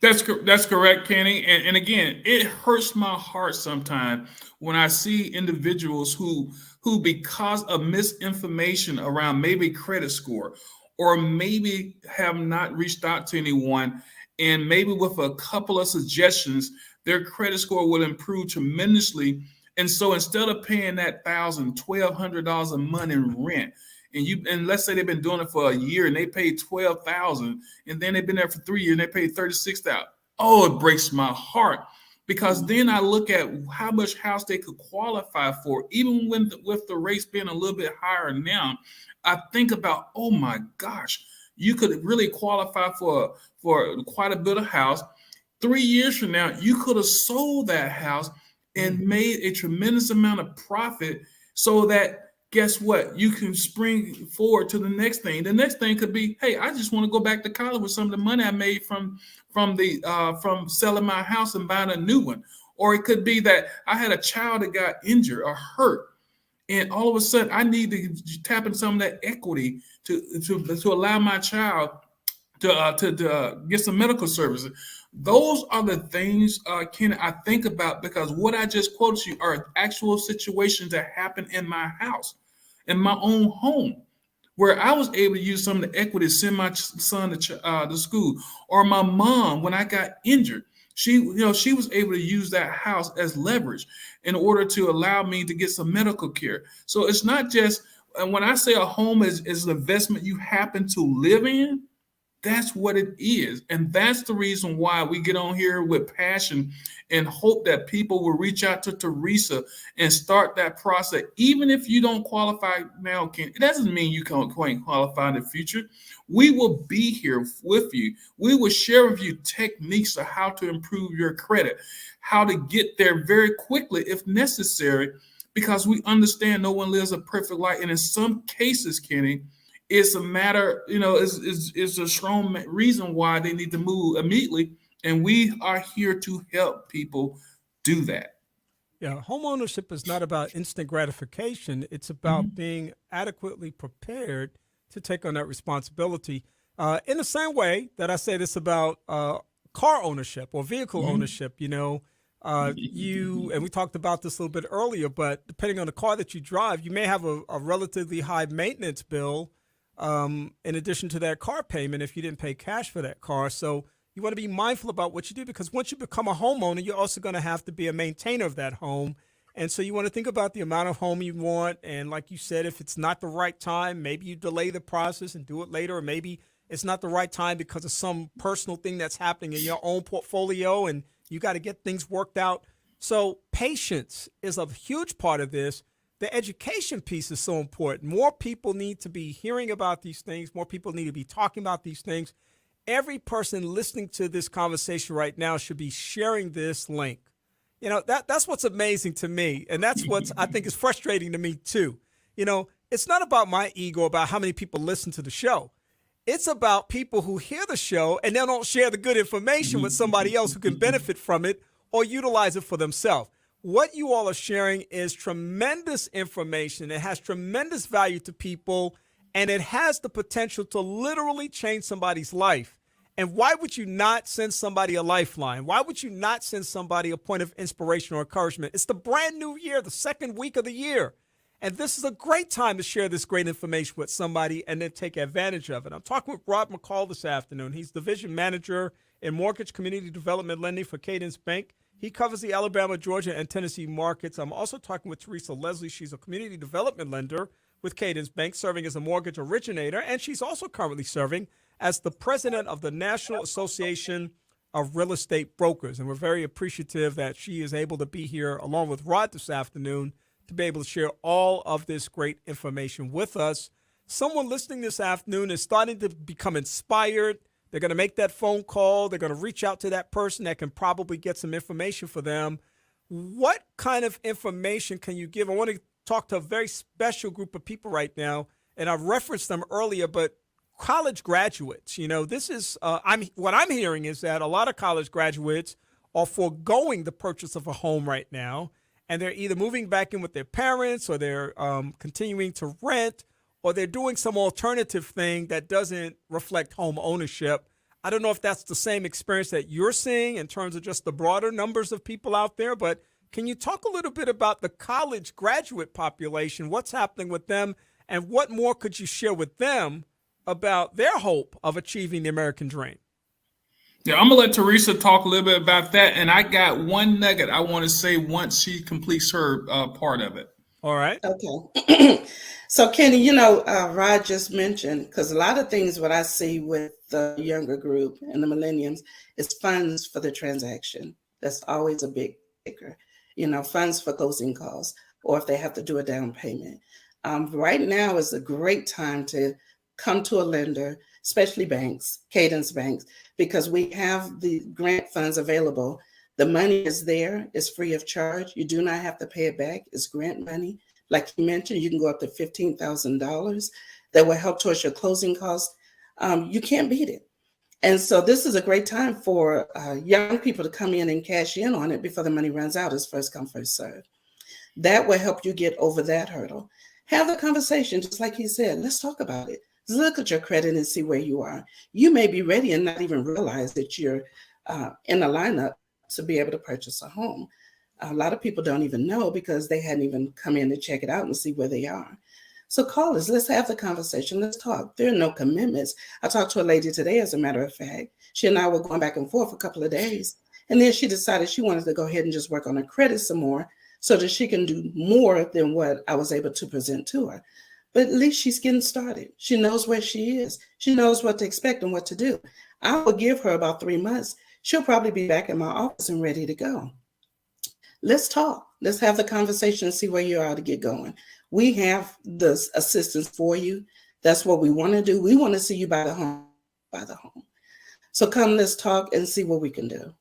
S11: That's correct, Kenny. And again, it hurts my heart sometimes when I see individuals who because of misinformation around maybe credit score or maybe have not reached out to anyone, and maybe with a couple of suggestions, their credit score will improve tremendously. And so instead of paying that $1,000, $1,200 a month in rent, and let's say they've been doing it for a year and they paid $12,000, and then they've been there for 3 years and they paid $36,000. Oh, it breaks my heart, because then I look at how much house they could qualify for, even with the rates being a little bit higher now. I think about, oh my gosh, you could really qualify for quite a bit of house. 3 years from now, you could have sold that house and made a tremendous amount of profit, so that, guess what? You can spring forward to the next thing. The next thing could be, hey, I just want to go back to college with some of the money I made from selling my house and buying a new one. Or it could be that I had a child that got injured or hurt, and all of a sudden I need to tap into some of that equity to allow my child to get some medical services. Those are the things, Ken, I think about, because what I just quoted you are actual situations that happen in my house, in my own home, where I was able to use some of the equity to send my son to school. Or my mom, when I got injured, she was able to use that house as leverage in order to allow me to get some medical care. So it's not just, and when I say a home is an investment you happen to live in, that's what it is. And that's the reason why we get on here with passion and hope that people will reach out to Theresa and start that process. Even if you don't qualify now, Ken, it doesn't mean you can't qualify in the future. We will be here with you. We will share with you techniques of how to improve your credit, how to get there very quickly if necessary, because we understand no one lives a perfect life. And in some cases, Kenny, it's a matter, is a strong reason why they need to move immediately. And we are here to help people do that.
S2: Yeah, home ownership is not about instant gratification. It's about being adequately prepared to take on that responsibility. In the same way that I say this about car ownership or vehicle ownership, and we talked about this a little bit earlier, but depending on the car that you drive, you may have a relatively high maintenance bill in addition to that car payment if you didn't pay cash for that car. So you want to be mindful about what you do, because once you become a homeowner, you're also going to have to be a maintainer of that home. And so you want to think about the amount of home you want. And like you said, if it's not the right time, maybe you delay the process and do it later. Or maybe it's not the right time because of some personal thing that's happening in your own portfolio and you got to get things worked out. So patience is a huge part of this. The education piece is so important. More people need to be hearing about these things. More people need to be talking about these things. Every person listening to this conversation right now should be sharing this link. That's what's amazing to me. And that's what I think is frustrating to me too. It's not about my ego, about how many people listen to the show. It's about people who hear the show and they don't share the good information with somebody else who can benefit from it or utilize it for themselves. What you all are sharing is tremendous information. It has tremendous value to people, and it has the potential to literally change somebody's life. And why would you not send somebody a lifeline? Why would you not send somebody a point of inspiration or encouragement? It's the brand new year, the second week of the year. And this is a great time to share this great information with somebody and then take advantage of it. I'm talking with Rod McCall this afternoon. He's Division Manager in Mortgage Community Development Lending for Cadence Bank. He covers the Alabama, Georgia, and Tennessee markets. I'm also talking with Theresa Leslie. She's a community development lender with Cadence Bank, serving as a mortgage originator, and she's also currently serving as the president of the National Association of Real Estate Brokers. And we're very appreciative that she is able to be here along with Rod this afternoon to be able to share all of this great information with us. Someone listening this afternoon is starting to become inspired. They're going to make that phone call. They're going to reach out to that person that can probably get some information for them. What kind of information can you give? I want to talk to a very special group of people right now, and I referenced them earlier, but college graduates. This is what I'm hearing is that a lot of college graduates are foregoing the purchase of a home right now, and they're either moving back in with their parents, or they're continuing to rent, or they're doing some alternative thing that doesn't reflect home ownership. I don't know if that's the same experience that you're seeing in terms of just the broader numbers of people out there, but can you talk a little bit about the college graduate population, what's happening with them, and what more could you share with them about their hope of achieving the American dream?
S11: Yeah, I'm going to let Theresa talk a little bit about that, and I got one nugget I want to say once she completes her part of it.
S2: All right.
S12: Okay. So, Kenny, Rod just mentioned, because a lot of things what I see with the younger group and the millennials is funds for the transaction. That's always a big kicker. Funds for closing costs, or if they have to do a down payment. Right now is a great time to come to a lender, especially banks, Cadence Banks, because we have the grant funds available. The money is there, it's free of charge. You do not have to pay it back. It's grant money. Like you mentioned, you can go up to $15,000 that will help towards your closing costs. You can't beat it. And so this is a great time for young people to come in and cash in on it before the money runs out. It's first come, first serve. That will help you get over that hurdle. Have the conversation, just like he said. Let's talk about it. Look at your credit and see where you are. You may be ready and not even realize that you're in a lineup to be able to purchase a home. A lot of people don't even know because they hadn't even come in to check it out and see where they are. So call us. Let's have the conversation. Let's talk. There are no commitments. I talked to a lady today, as a matter of fact. She and I were going back and forth a couple of days. And then she decided she wanted to go ahead and just work on her credit some more so that she can do more than what I was able to present to her. But at least she's getting started. She knows where she is. She knows what to expect and what to do. I will give her about 3 months. She'll probably be back in my office and ready to go. Let's talk. Let's have the conversation and see where you are to get going. We have the assistance for you. That's what we want to do. We want to see you buy the home. So come, let's talk and see what we can do.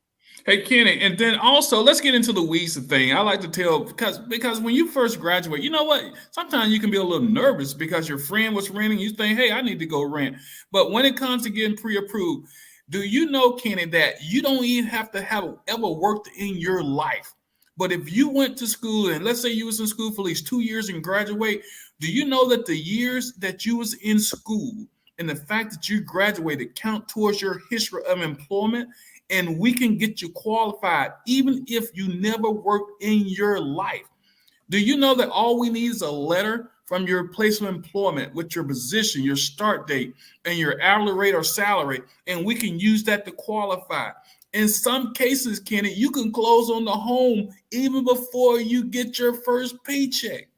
S11: Hey, Kenny, and then also let's get into the weeds thing. I like to tell because when you first graduate, you know what? Sometimes you can be a little nervous because your friend was renting. You think, hey, I need to go rent. But when it comes to getting pre-approved, do you know, Kenny, that you don't even have to have ever worked in your life? But if you went to school and let's say you was in school for at least 2 years and graduate, do you know that the years that you was in school and the fact that you graduated count towards your history of employment? And we can get you qualified even if you never worked in your life. Do you know that all we need is a letter from your place of employment with your position, your start date, and your hourly rate or salary, and we can use that to qualify. In some cases, Kenny, you can close on the home even before you get your first paycheck.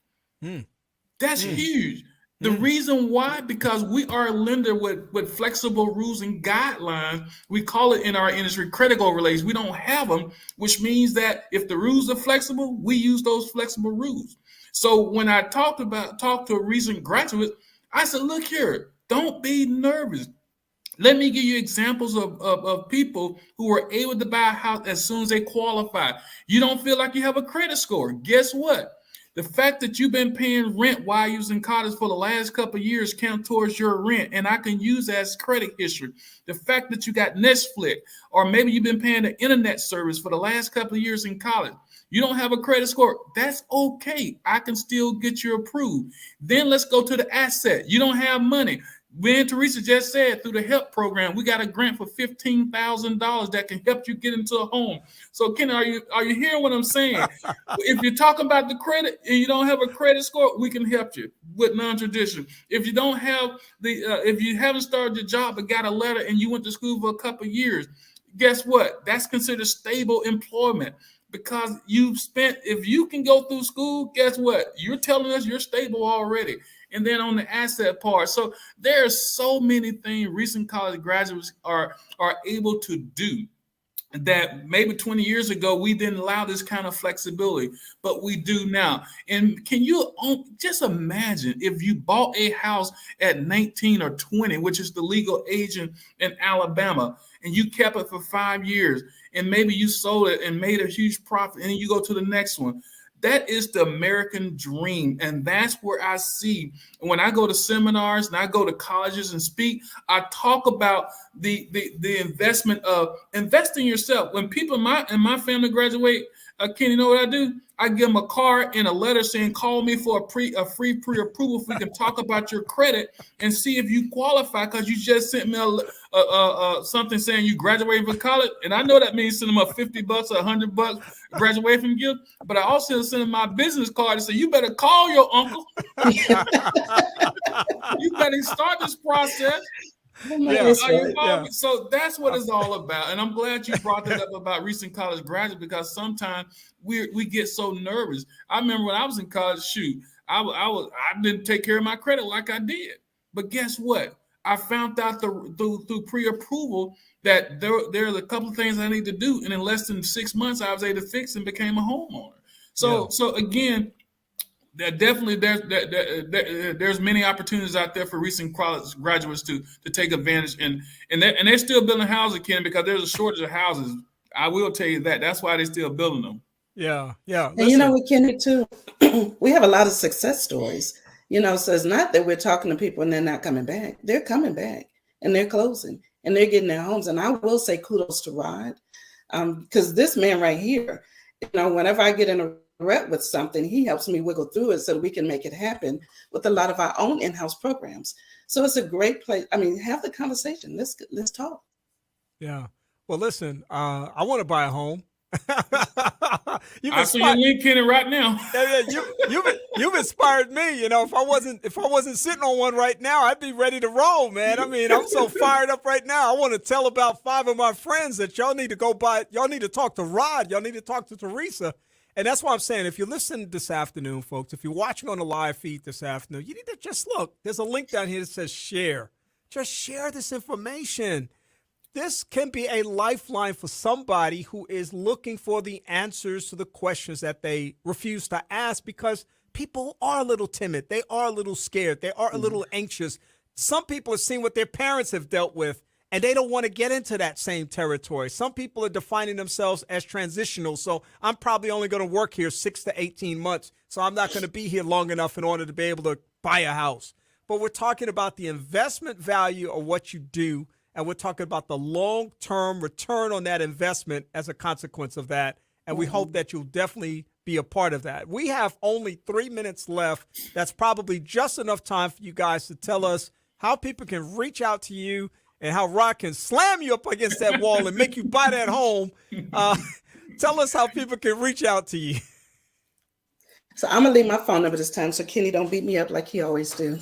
S11: That's huge. The reason why, because we are a lender with flexible rules and guidelines. We call it in our industry credit overlays. We don't have them, which means that if the rules are flexible, we use those flexible rules. So when I talked to a recent graduate, I said, look here, don't be nervous. Let me give you examples of people who were able to buy a house as soon as they qualified. You don't feel like you have a credit score. Guess what? The fact that you've been paying rent while you was in college for the last couple of years count towards your rent, and I can use that as credit history. The fact that you got Netflix, or maybe you've been paying the internet service for the last couple of years in college. You don't have a credit score. That's okay. I can still get you approved. Then let's go to the asset. You don't have money. When Theresa just said through the HELP program, we got a grant for $15,000 that can help you get into a home. So, Ken, are you hearing what I'm saying? If you're talking about the credit and you don't have a credit score, we can help you with non-traditional. If you don't have if you haven't started your job but got a letter and you went to school for a couple of years, guess what? That's considered stable employment. Because if you can go through school, guess what? You're telling us you're stable already. And then on the asset part. So there are so many things recent college graduates are able to do that maybe 20 years ago, we didn't allow this kind of flexibility, but we do now. And can you just imagine if you bought a house at 19 or 20, which is the legal age in Alabama, and you kept it for 5 years, and maybe you sold it and made a huge profit, and then you go to the next one. That is the American dream. And that's where I see when I go to seminars and I go to colleges and speak, I talk about the investment of investing yourself. When people in my family graduate, Ken, you know what I do? I give them a card and a letter saying, call me for a free pre-approval if we can talk about your credit and see if you qualify, because you just sent me something saying you graduated from college. And I know that means send them a $50 or $100 graduation gift, but I also send them my business card and say, you better call your uncle. You better start this process. So that's what it's all about. And I'm glad you brought that up about recent college graduates, because sometimes we get so nervous. I remember when I was in college, I didn't take care of my credit like I did. But guess what? I found out through pre-approval that there's a couple of things I need to do. And in less than 6 months, I was able to fix and became a homeowner. So again, there's many opportunities out there for recent college graduates to take advantage, and they're still building houses, Ken, because there's a shortage of houses. I will tell you that. That's why they're still building them.
S2: Yeah, yeah.
S12: And you know what, Kenny, too? We have a lot of success stories. So it's not that we're talking to people and they're not coming back. They're coming back and they're closing and they're getting their homes. And I will say kudos to Rod, because this man right here, whenever I get in a rut with something, he helps me wiggle through it so that we can make it happen with a lot of our own in-house programs. So it's a great place. I mean, have the conversation. Let's talk.
S2: Yeah. Well, listen, I want to buy a home.
S11: I see you link Kenny right now.
S2: Yeah, you've inspired me. If I wasn't sitting on one right now, I'd be ready to roll, man. I mean, I'm so fired up right now. I want to tell about 5 of my friends that y'all need to go by. Y'all need to talk to Rod. Y'all need to talk to Theresa. And that's why I'm saying, if you're listening this afternoon, folks, if you're watching on the live feed this afternoon, you need to just look. There's a link down here that says share. Just share this information. This can be a lifeline for somebody who is looking for the answers to the questions that they refuse to ask, because people are a little timid. They are a little scared. They are a little anxious. Some people have seen what their parents have dealt with, and they don't want to get into that same territory. Some people are defining themselves as transitional. So I'm probably only going to work here 6 to 18 months. So I'm not going to be here long enough in order to be able to buy a house. But we're talking about the investment value of what you do. And we're talking about the long-term return on that investment as a consequence of that. And we hope that you'll definitely be a part of that. We have only 3 minutes left. That's probably just enough time for you guys to tell us how people can reach out to you and how Rod can slam you up against that wall and make you buy that home. Tell us how people can reach out to you.
S12: So I'm going to leave my phone number this time so Kenny don't beat me up like he always do.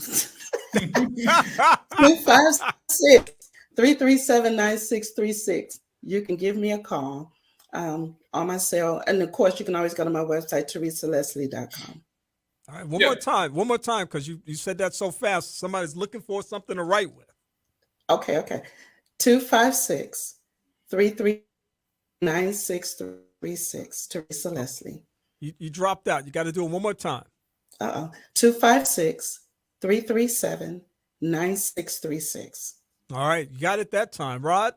S12: 256-337-9636. You can give me a call on my cell. And of course, you can always go to my website, TheresaLeslie.com.
S2: All right, one more time, because you said that so fast. Somebody's looking for something to write with.
S12: Okay. 256-339-9636. Theresa Leslie.
S2: You dropped out. You got to do it one more time.
S12: 256-337-9636.
S2: All right, you got it that time, Rod.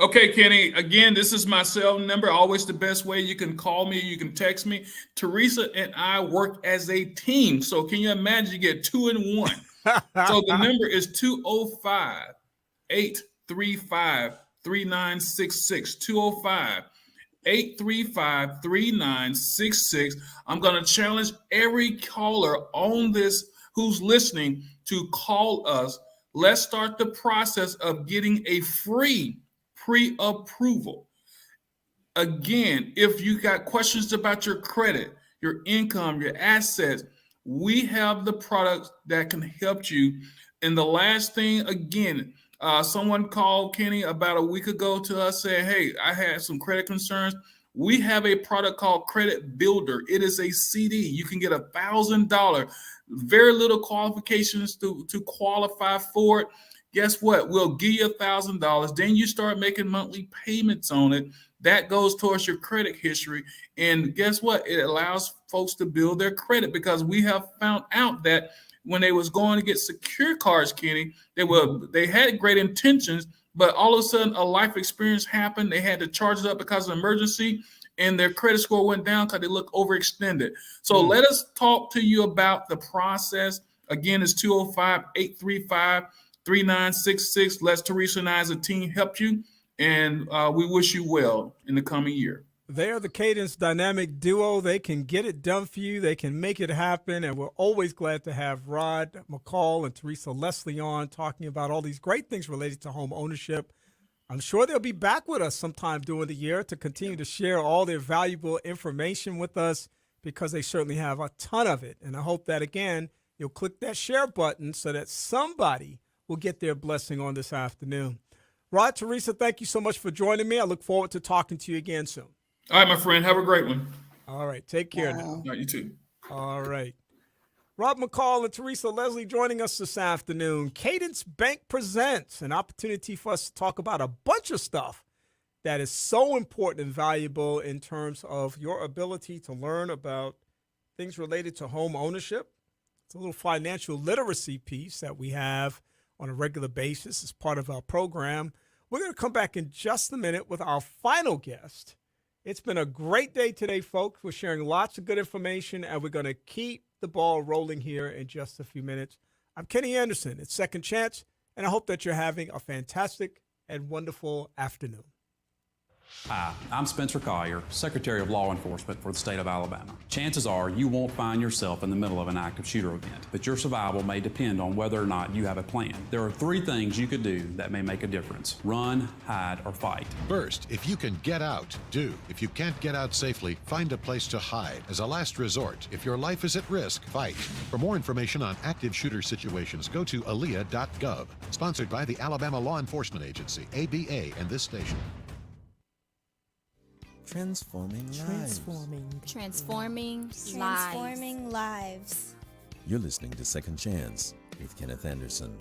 S11: Okay, Kenny. Again, this is my cell number. Always the best way. You can call me. You can text me. Theresa and I work as a team. So can you imagine you get 2 in 1? So the number is 205-835-3966. 205-835-3966. I'm going to challenge every caller on this who's listening to call us. Let's start the process of getting a free pre-approval. Again, if you got questions about your credit, your income, your assets, we have the products that can help you. And the last thing, again, someone called Kenny about a week ago to us saying, hey, I had some credit concerns. We have a product called Credit Builder. It is a CD. You can get $1,000, very little qualifications to qualify for it. Guess what? We'll give you $1,000. Then you start making monthly payments on it. That goes towards your credit history. And guess what? It allows folks to build their credit, because we have found out that when they was going to get secure cards, Kenny, they had great intentions, but all of a sudden a life experience happened. They had to charge it up because of emergency, and their credit score went down because they look overextended. So let us talk to you about the process. Again, it's 205-835-3966. Let Theresa and I as a team help you, and we wish you well in the coming year.
S2: They are the Cadence Dynamic Duo. They can get it done for you. They can make it happen. And we're always glad to have Rod McCall and Theresa Leslie on talking about all these great things related to home ownership. I'm sure they'll be back with us sometime during the year to continue to share all their valuable information with us, because they certainly have a ton of it. And I hope that, again, you'll click that share button so that somebody will get their blessing on this afternoon. Rod, Theresa, thank you so much for joining me. I look forward to talking to you again soon.
S11: All right, my friend. Have a great one.
S2: All right. Take care now.
S11: All right, you too.
S2: All right. Rob McCall and Theresa Leslie joining us this afternoon. Cadence Bank presents an opportunity for us to talk about a bunch of stuff that is so important and valuable in terms of your ability to learn about things related to home ownership. It's a little financial literacy piece that we have on a regular basis as part of our program. We're going to come back in just a minute with our final guest. It's been a great day today, folks. We're sharing lots of good information, and we're going to keep the ball rolling here in just a few minutes. I'm Kenny Anderson. It's Second Chance, and I hope that you're having a fantastic and wonderful afternoon.
S13: Hi, I'm Spencer Collier, Secretary of Law Enforcement for the state of Alabama. Chances are you won't find yourself in the middle of an active shooter event, but your survival may depend on whether or not you have a plan. There are 3 things you could do that may make a difference: run, hide, or fight.
S14: First, if you can get out, do. If you can't get out safely, find a place to hide. As a last resort, if your life is at risk, fight. For more information on active shooter situations, go to alea.gov. Sponsored by the Alabama Law Enforcement Agency, ABA, and this station.
S7: Transforming
S8: lives.
S7: You're listening to Second Chance with Kenneth Anderson.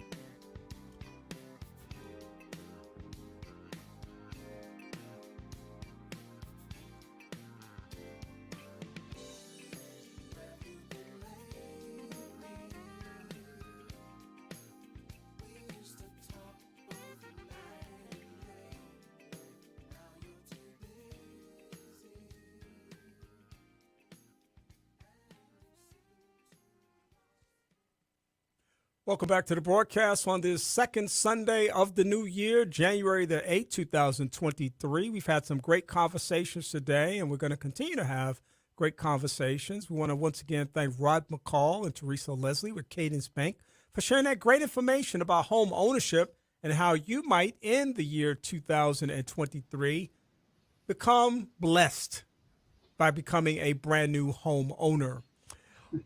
S2: Welcome back to the broadcast on this second Sunday of the new year, January the 8th, 2023. We've had some great conversations today, and we're going to continue to have great conversations. We want to once again thank Rod McCall and Theresa Leslie with Cadence Bank for sharing that great information about home ownership and how you might, in the year 2023, become blessed by becoming a brand new home owner.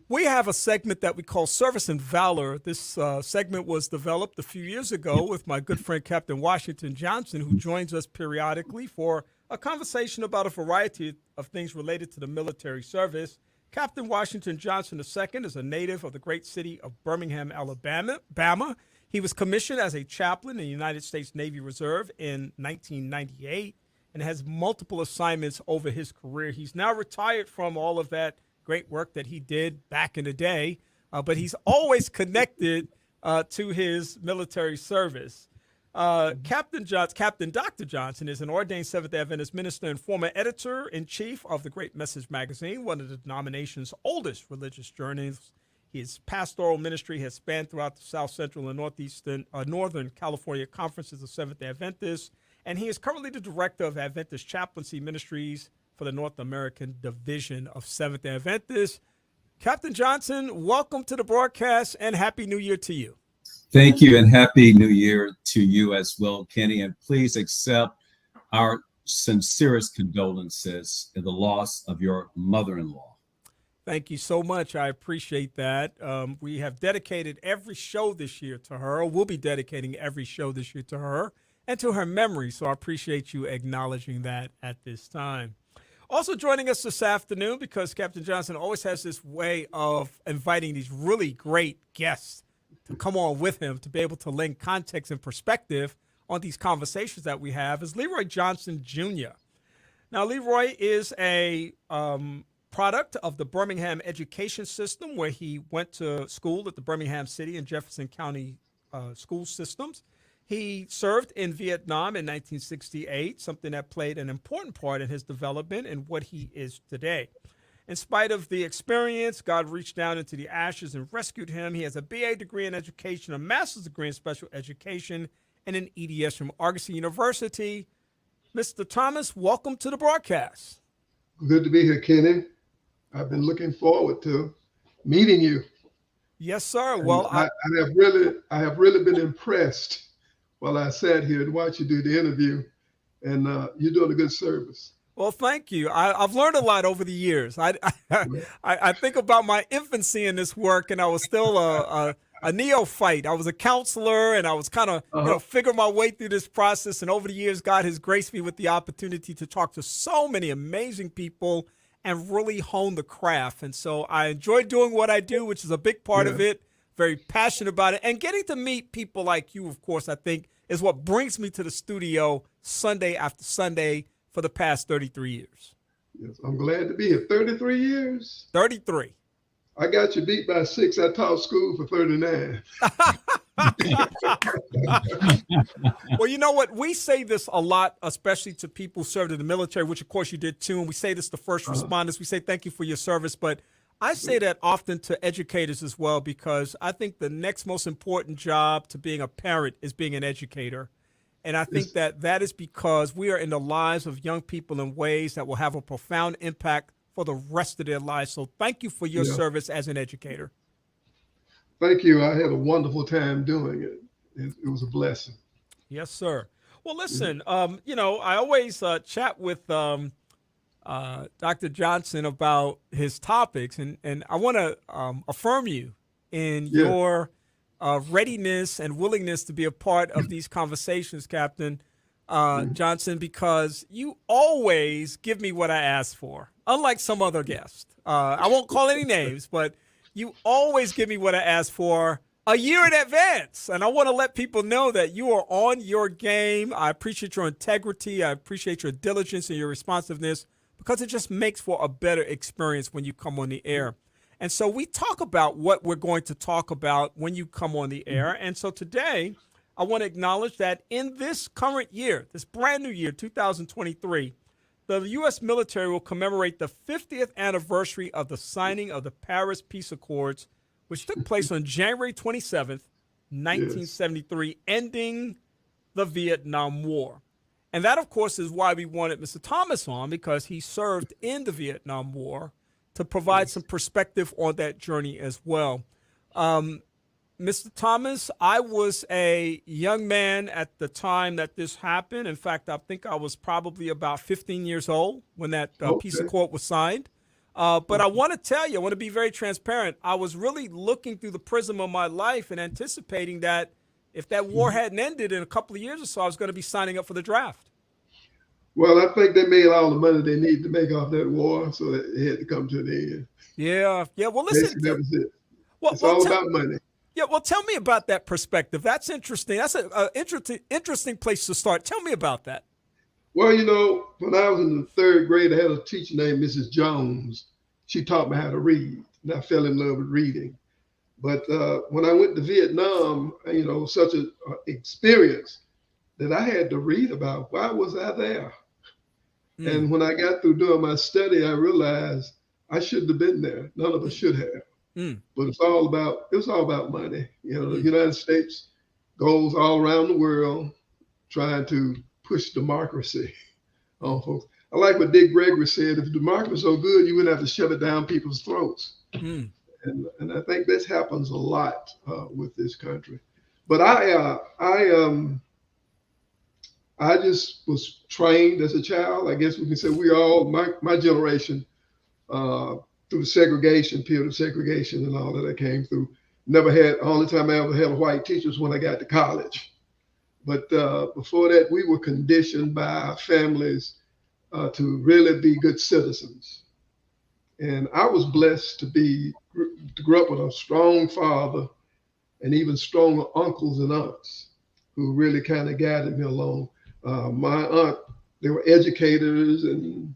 S2: We have a segment that we call Service and Valor. This segment was developed a few years ago with my good friend Captain Washington Johnson, who joins us periodically for a conversation about a variety of things related to the military service. Captain Washington Johnson II is a native of the great city of Birmingham, Alabama. He was commissioned as a chaplain in the United States Navy Reserve in 1998 and has multiple assignments over his career. He's now retired from all of that great work that he did back in the day, but he's always connected to his military service. Captain Dr. Johnson is an ordained Seventh-day Adventist minister and former editor-in-chief of the Great Message magazine, one of the denomination's oldest religious journals. His pastoral ministry has spanned throughout the South Central and Northern California conferences of Seventh-day Adventists, and he is currently the director of Adventist Chaplaincy Ministries for the North American Division of Seventh-day Adventists. Captain Johnson, welcome to the broadcast and Happy New Year to you.
S15: Thank you, and Happy New Year to you as well, Kenny. And please accept our sincerest condolences in the loss of your mother-in-law.
S2: Thank you so much. I appreciate that. We have dedicated every show this year to her. We'll be dedicating every show this year to her and to her memory. So I appreciate you acknowledging that at this time. Also joining us this afternoon, because Captain Johnson always has this way of inviting these really great guests to come on with him to be able to lend context and perspective on these conversations that we have, is Leroy Johnson Jr. Now, Leroy is a product of the Birmingham education system, where he went to school at the Birmingham City and Jefferson County school systems. He served in Vietnam in 1968, something that played an important part in his development and what he is today. In spite of the experience, God reached down into the ashes and rescued him. He has a BA degree in education, a master's degree in special education, and an EDS from Argosy University. Mr. Thomas, welcome to the broadcast.
S16: Good to be here, Kenny. I've been looking forward to meeting you.
S2: Yes, sir.
S16: And
S2: well,
S16: I have really been impressed while I sat here and watched you do the interview, and you're doing a good service.
S2: Well, thank you. I've learned a lot over the years. I think about my infancy in this work, and I was still a neophyte. I was a counselor, and I was kind of figuring my way through this process. And over the years, God has graced me with the opportunity to talk to so many amazing people and really hone the craft. And so I enjoy doing what I do, which is a big part of it. Very passionate about it. And getting to meet people like you, of course, I think is what brings me to the studio Sunday after Sunday for the past 33 years.
S16: Yes, I'm glad to be here. 33 years?
S2: 33.
S16: I got you beat by 6. I taught school for 39.
S2: Well, you know what? We say this a lot, especially to people who served in the military, which of course you did too. And we say this to first responders. We say thank you for your service. But I say that often to educators as well, because I think the next most important job to being a parent is being an educator. And I think that is because we are in the lives of young people in ways that will have a profound impact for the rest of their lives. So thank you for your service as an educator.
S16: Thank you. I had a wonderful time doing it. It was a blessing.
S2: Yes, sir. Well, listen, you know, I always chat with Dr. Johnson about his topics, and I want to affirm you in your readiness and willingness to be a part of these conversations, Captain Johnson, because you always give me what I ask for, unlike some other guests. I won't call any names, but you always give me what I ask for a year in advance. And I want to let people know that you are on your game. I appreciate your integrity. I appreciate your diligence and your responsiveness, because it just makes for a better experience when you come on the air. And so we talk about what we're going to talk about when you come on the air. And so today, I want to acknowledge that in this current year, this brand new year, 2023, the U.S. military will commemorate the 50th anniversary of the signing of the Paris Peace Accords, which took place on January 27th, 1973, ending the Vietnam War. And that, of course, is why we wanted Mr. Thomas on, because he served in the Vietnam War, to provide some perspective on that journey as well. Mr. Thomas, I was a young man at the time that this happened. In fact, I think I was probably about 15 years old when that peace accord was signed. But I want to tell you, I want to be very transparent. I was really looking through the prism of my life and anticipating that if that war hadn't ended in a couple of years or so, I was going to be signing up for the draft.
S16: Well, I think they made all the money they needed to make off that war, so it had to come to an end.
S2: Yeah. Well, listen.
S16: That was it.
S2: Well,
S16: it's all about money.
S2: Yeah, well, tell me about that perspective. That's interesting. That's an interesting place to start. Tell me about that.
S16: Well, you know, when I was in the 3rd grade, I had a teacher named Mrs. Jones. She taught me how to read, and I fell in love with reading. But when I went to Vietnam, you know, such an experience that I had to read about. Why was I there? And when I got through doing my study, I realized I shouldn't have been there. None of us should have. But it was all about money. You know, the United States goes all around the world trying to push democracy on folks. I like what Dick Gregory said: if democracy was so good, you wouldn't have to shove it down people's throats. And I think this happens a lot with this country. But I just was trained as a child. I guess we can say we all, my generation, through the segregation, period of segregation and all that I came through. Only time I ever had a white teacher was when I got to college. But before that, we were conditioned by our families to really be good citizens. And I was blessed to grow up with a strong father and even stronger uncles and aunts who really kind of guided me along. My aunt, they were educators and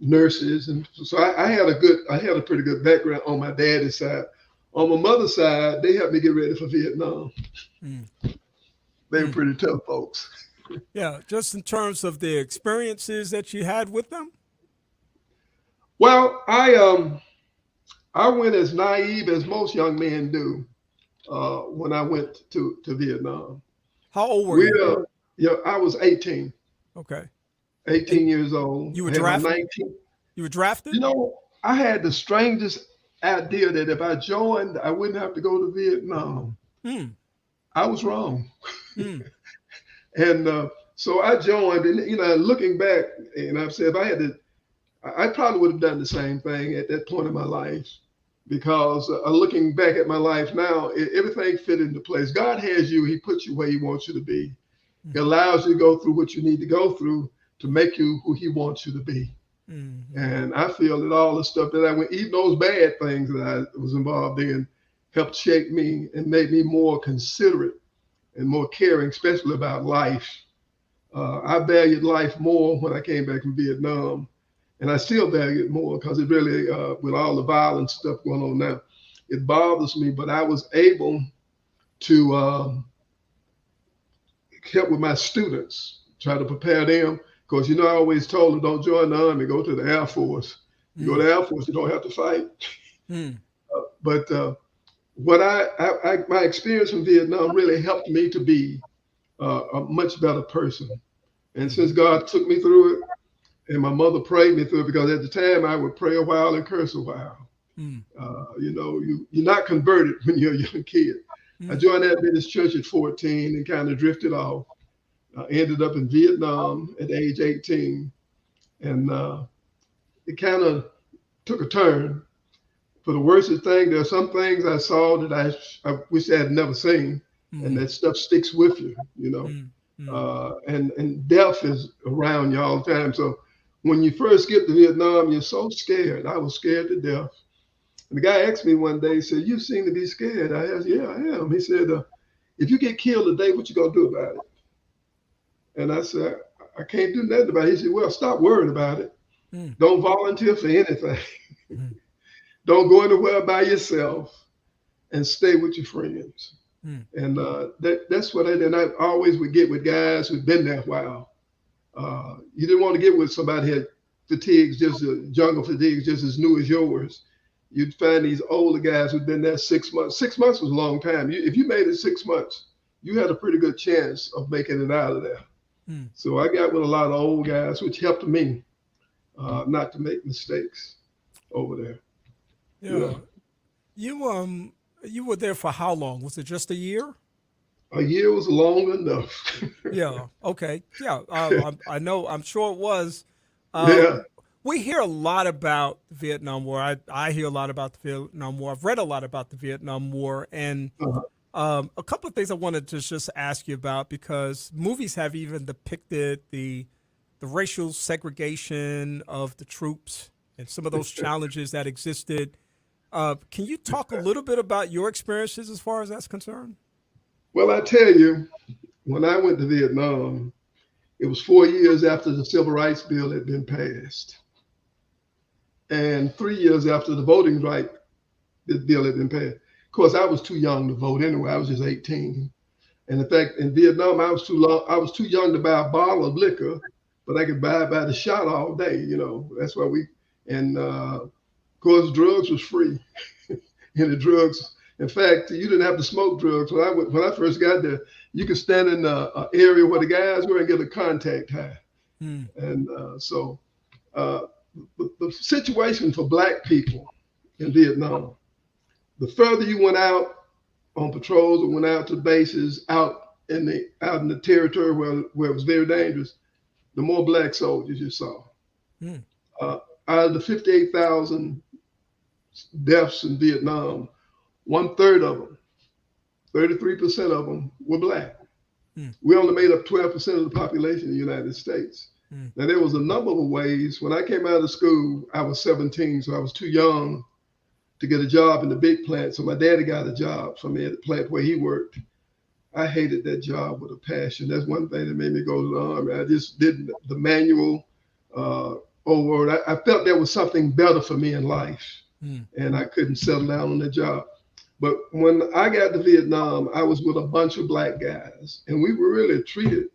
S16: nurses, and so I had a pretty good background on my daddy's side. On my mother's side, they helped me get ready for Vietnam. They were pretty tough folks.
S2: Yeah, just in terms of the experiences that you had with them.
S16: Well, I went as naive as most young men do when I went to Vietnam.
S2: How old were you?
S16: I was 18.
S2: Okay.
S16: 18 years old.
S2: You were drafted? You were drafted?
S16: You know, I had the strangest idea that if I joined, I wouldn't have to go to Vietnam. I was wrong. And so I joined, and, you know, looking back, and I've said, I probably would have done the same thing at that point in my life, because looking back at my life now, everything fit into place. God has you. He puts you where he wants you to be. He allows you to go through what you need to go through to make you who he wants you to be. And I feel that all the stuff that I went, even those bad things that I was involved in, helped shape me and made me more considerate and more caring, especially about life, I valued life more when I came back from Vietnam, and I still value it more because it really, with all the violence stuff going on now, it bothers me. But I was able to help with my students, try to prepare them. Because, I always told them, don't join the Army, go to the Air Force. You go to the Air Force, you don't have to fight. But what my experience in Vietnam really helped me to be a much better person. And since God took me through it, and my mother prayed me through it, because at the time I would pray a while and curse a while. You're not converted when you're a young kid. I joined that Adventist church at 14 and kind of drifted off. I ended up in Vietnam at age 18. And it kind of took a turn. For the worst thing, there are some things I saw that I wish I had never seen. And that stuff sticks with you, and death is around you all the time. So when you first get to Vietnam, you're so scared. I was scared to death. And the guy asked me one day, he said, "You seem to be scared." I asked, "Yeah, I am." He said, "If you get killed today, what you gonna do about it?" And I said, "I can't do nothing about it." He said, "Well, stop worrying about it. Don't volunteer for anything. Don't go anywhere by yourself, and stay with your friends." And that's what I did. And I always would get with guys who'd been there a while. You didn't want to get with somebody who had fatigues, jungle fatigues, just as new as yours. You'd find these older guys who'd been there 6 months. 6 months was a long time. If you made it 6 months, you had a pretty good chance of making it out of there. So I got with a lot of old guys, which helped me not to make mistakes over there.
S2: Yeah. You were there for how long? Was it just a year?
S16: A year was long enough.
S2: Yeah. Okay. Yeah. I know. I'm sure it was.
S16: Yeah.
S2: We hear a lot about the Vietnam War. I hear a lot about the Vietnam War. I've read a lot about the Vietnam War, and a couple of things I wanted to just ask you about, because movies have even depicted the racial segregation of the troops and some of those challenges that existed. Can you talk a little bit about your experiences as far as that's concerned?
S16: Well, I tell you, when I went to Vietnam, it was 4 years after the Civil Rights Bill had been passed, and 3 years after the voting right bill had been passed. Of course, I was too young to vote anyway. I was just 18. And in fact, in Vietnam, I was too young to buy a bottle of liquor, but I could buy by the shot all day. That's why of course, drugs was free. And the drugs, in fact, you didn't have to smoke drugs. When I first got there, you could stand in an area where the guys were and get a contact high. And so the situation for Black people in Vietnam, the further you went out on patrols or went out to bases out in the territory where it was very dangerous, the more Black soldiers you saw. Out of the 58,000 deaths in Vietnam, 1/3 of them, 33% of them were Black. We only made up 12% of the population in the United States. Now, there was a number of ways. When I came out of school, I was 17, so I was too young to get a job in the big plant. So my daddy got a job for me at the plant where he worked. I hated that job with a passion. That's one thing that made me go to the Army. I just did the manual over. I felt there was something better for me in life, and I couldn't settle down on the job. But when I got to Vietnam, I was with a bunch of Black guys, and we were really treated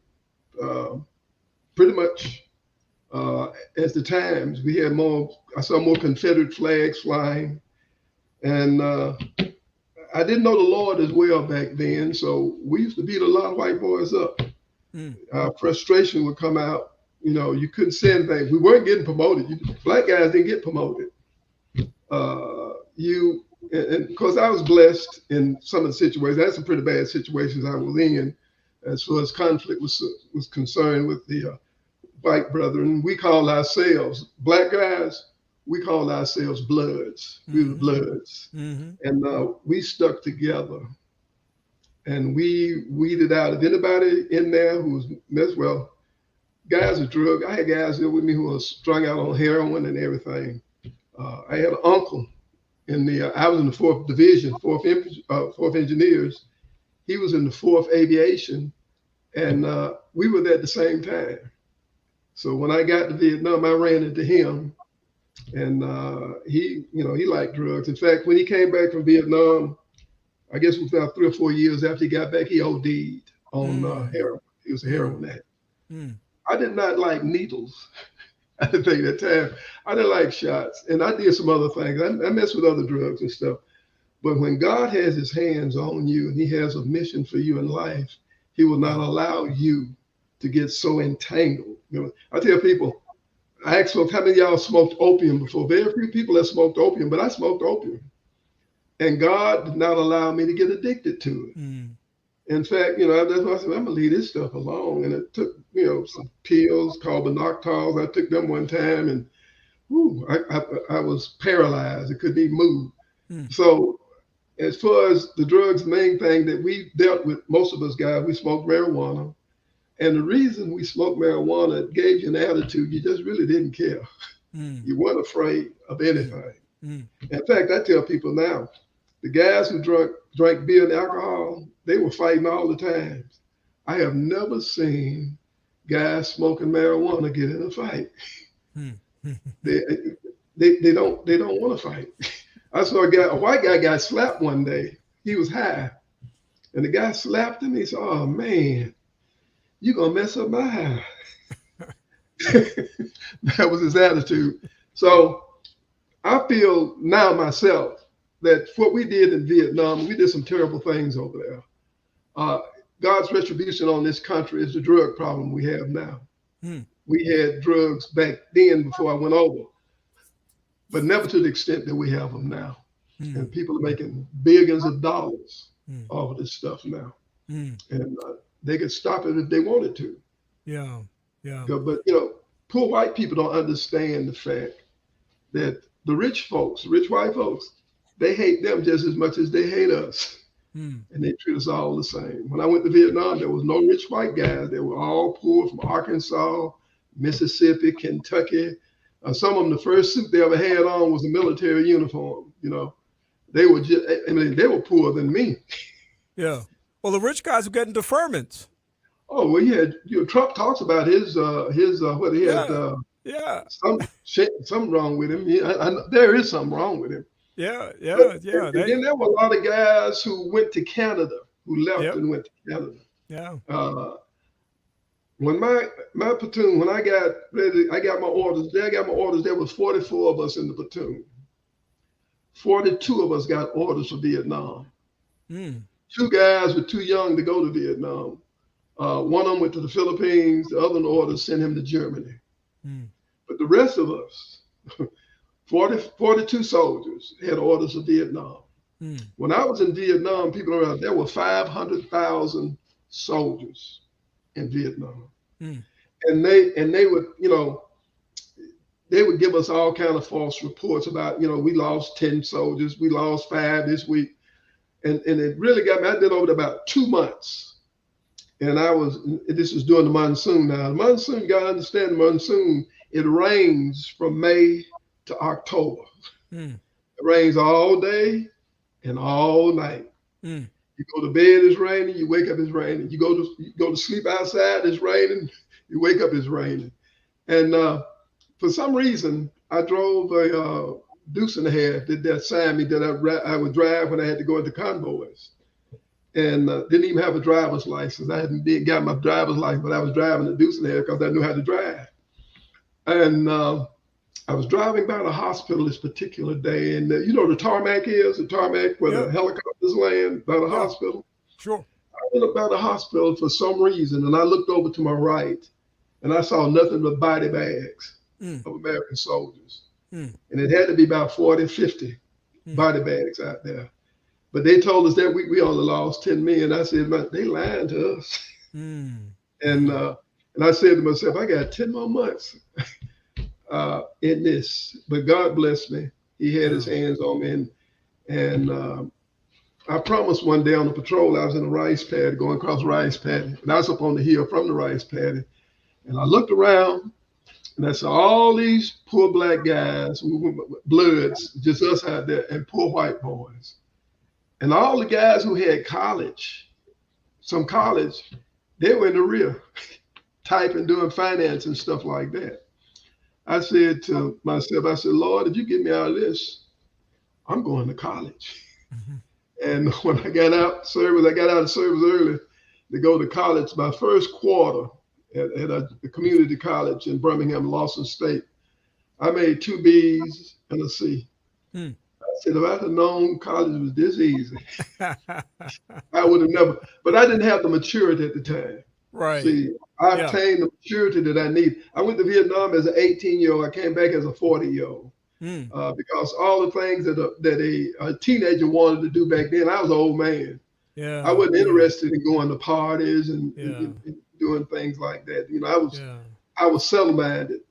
S16: pretty much as the times. We had I saw more Confederate flags flying, and I didn't know the Lord as well back then, so we used to beat a lot of white boys up. Frustration would come out. You couldn't say anything. We weren't getting promoted. Black guys didn't get promoted. And because I was blessed in some of the situations. I had some pretty bad situations I was in as far as conflict was concerned with the white brethren. We called ourselves, Black guys, we called ourselves Bloods. We were Bloods. And we stuck together. And we weeded out. If anybody in there who was guys are drug. I had guys there with me who were strung out on heroin and everything. I had an uncle I was in the 4th Division, 4th Engineers. He was in the 4th Aviation, And we were there at the same time. So when I got to Vietnam, I ran into him, and he liked drugs. In fact, when he came back from Vietnam, I guess it was about 3 or 4 years after he got back, he OD'd on heroin. He was a heroin addict. I did not like needles. I didn't think at that time. I didn't like shots, and I did some other things. I messed with other drugs and stuff. But when God has his hands on you and he has a mission for you in life, he will not allow you to get so entangled. I tell people, I ask folks, how many of y'all smoked opium before? Very few people have smoked opium, but I smoked opium. And God did not allow me to get addicted to it. In fact, that's why I said, I'm gonna leave this stuff alone. And it took, some pills called Benoctals. I took them one time, and I was paralyzed. I couldn't even move. So as far as the drugs, the main thing that we dealt with, most of us guys, we smoked marijuana. And the reason we smoked marijuana, it gave you an attitude. You just really didn't care. You weren't afraid of anything. In fact, I tell people now, the guys who drank beer and alcohol, they were fighting all the time. I have never seen guys smoking marijuana get in a fight. They don't want to fight. I saw a white guy got slapped one day. He was high, and the guy slapped him. He said, "Oh man, you gonna mess up my high." That was his attitude. So I feel now myself that what we did in Vietnam, we did some terrible things over there. God's retribution on this country is the drug problem we have now. We had drugs back then before I went over, but never to the extent that we have them now. And people are making billions of dollars off of this stuff now. And they could stop it if they wanted to.
S2: Yeah.
S16: But, poor white people don't understand the fact that the rich folks, rich white folks, they hate them just as much as they hate us. And they treat us all the same. When I went to Vietnam, there was no rich white guys. They were all poor from Arkansas, Mississippi, Kentucky. Some of them, the first suit they ever had on was a military uniform. They were they were poorer than me.
S2: Yeah. Well, the rich guys were getting deferments.
S16: Oh, well, Trump talks about his what he had. Something wrong with him. There is something wrong with him.
S2: Yeah.
S16: And then there were a lot of guys who went to Canada, who left and went to Canada.
S2: Yeah.
S16: When my platoon, when I got ready, I got my orders. There was 44 of us in the platoon. 42 of us got orders for Vietnam. 2 guys were too young to go to Vietnam. One of them went to the Philippines. The other orders sent him to Germany. But the rest of us, 42 soldiers, had orders for Vietnam. When I was in Vietnam, people around there were 500,000 soldiers in Vietnam, and they would they would give us all kind of false reports about we lost 10 soldiers, we lost 5 this week, and it really got me. I did over about 2 months, and this was during the monsoon. Now the monsoon, you gotta understand the monsoon. It rains from May to October. It rains all day and all night. You go to bed, it's raining. You wake up, it's raining. You go to sleep outside, it's raining. You wake up, it's raining. And for some reason, I drove a Deuce and a Half that assigned me that I would drive when I had to go into convoys, and didn't even have a driver's license. I hadn't got my driver's license, but I was driving a Deuce and a Half because I knew how to drive. And I was driving by the hospital this particular day, and the tarmac is the tarmac where the helicopters land by the hospital.
S2: Sure.
S16: I went up by the hospital for some reason, and I looked over to my right, and I saw nothing but body bags of American soldiers. And it had to be about 40, 50 body bags out there. But they told us that we only lost 10 men. I said, they lying to us. And I said to myself, I got 10 more months in this. But God blessed me. He had his hands on me. And I promised one day on the patrol, I was in a rice paddy, going across the rice paddy. And I was up on the hill from the rice paddy. And I looked around, and I saw all these poor black guys, bloods, just us out there, and poor white boys. And all the guys who had college, some college, They were in the rear, typing, doing finance and stuff like that. I said to myself, I said, Lord, if you get me out of this, I'm going to college. And when I got out of service early to go to college. My first quarter at a community college in Birmingham, Lawson State, I made 2 B's and a C. I said, if I had known college was this easy, I would have never, but I didn't have the maturity at the time.
S2: Right.
S16: See, I obtained the maturity that I need. I went to Vietnam as an 18-year-old. I came back as a 40-year-old. Because all the things that a teenager wanted to do back then, I was an old man.
S2: Yeah.
S16: I wasn't interested in going to parties and doing things like that. You know, I was settle-minded.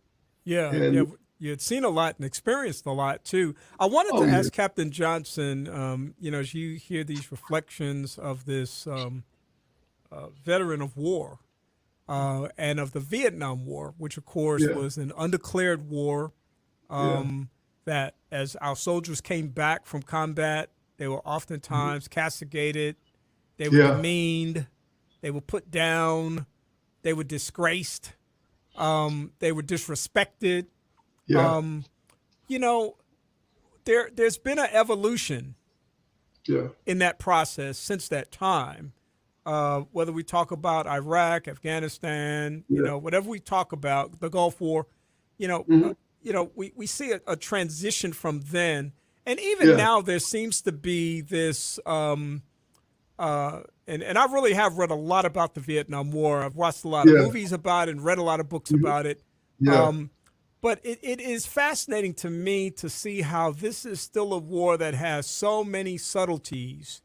S2: Yeah.
S16: And,
S2: you had seen a lot and experienced a lot too. I wanted to ask Captain Johnson, you know, as you hear these reflections of this veteran of war and of the Vietnam War, which of course was an undeclared war, that as our soldiers came back from combat, they were oftentimes castigated, they were demeaned, they were put down, they were disgraced, they were disrespected. You know, there's been an evolution in that process since that time. Whether we talk about Iraq, Afghanistan, you know, whatever we talk about, the Gulf War, you know, we see a transition from then. And even now there seems to be this, and I really have read a lot about the Vietnam War. I've watched a lot of movies about it and read a lot of books about it. But it is fascinating to me to see how this is still a war that has so many subtleties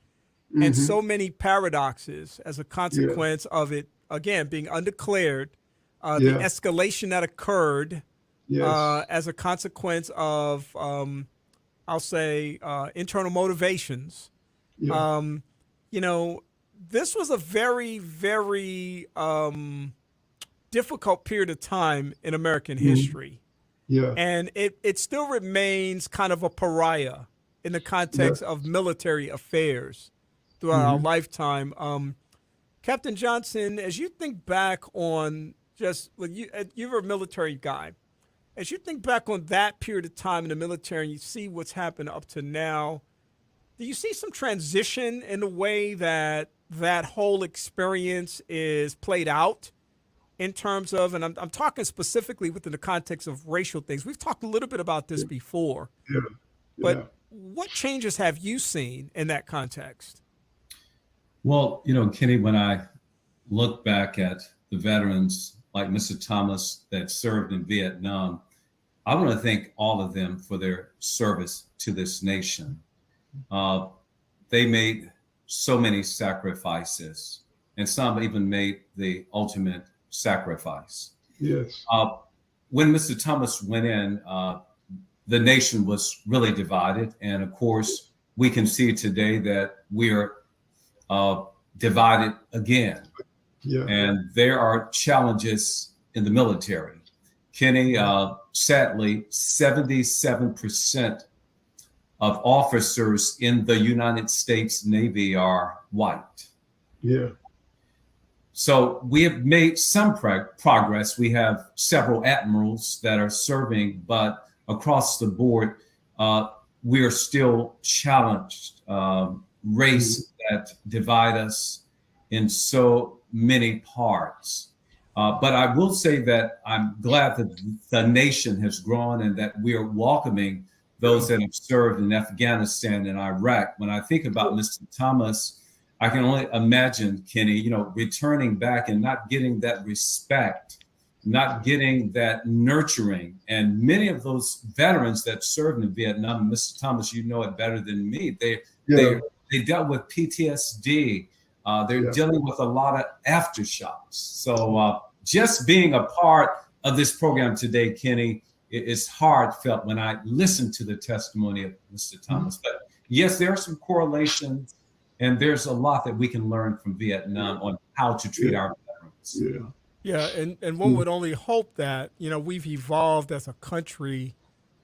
S2: and so many paradoxes as a consequence of it, again, being undeclared, the escalation that occurred as a consequence of, I'll say, internal motivations. You know, this was a very, very difficult period of time in American history. And it still remains kind of a pariah in the context of military affairs throughout our lifetime. Captain Johnson, as you think back on you're a military guy. As you think back on that period of time in the military and you see what's happened up to now, do you see some transition in the way that that whole experience is played out? In terms of, and I'm talking specifically within the context of racial things. We've talked a little bit about this before, but what changes have you seen in that context?
S15: Well, you know, Kenny, when I look back at the veterans like Mr. Thomas that served in Vietnam, I want to thank all of them for their service to this nation. They made so many sacrifices, and some even made the ultimate sacrifice. When Mr. Thomas went in, the nation was really divided. And of course, we can see today that we're divided again. And there are challenges in the military. Kenny, sadly, 77% of officers in the United States Navy are white. So we have made some progress. We have several admirals that are serving, but across the board, we are still challenged. Race that divide us in so many parts. But I will say that I'm glad that the nation has grown and that we are welcoming those that have served in Afghanistan and Iraq. When I think about Mr. Thomas, I can only imagine, Kenny, you know, returning back and not getting that respect, not getting that nurturing. And many of those veterans that served in Vietnam, Mr. Thomas, you know it better than me, they dealt with PTSD. They're dealing with a lot of aftershocks. So just being a part of this program today, Kenny, it's heartfelt when I listen to the testimony of Mr. Thomas. But yes, there are some correlations. And there's a lot that we can learn from Vietnam on how to treat our veterans.
S2: And one would only hope that, you know, we've evolved as a country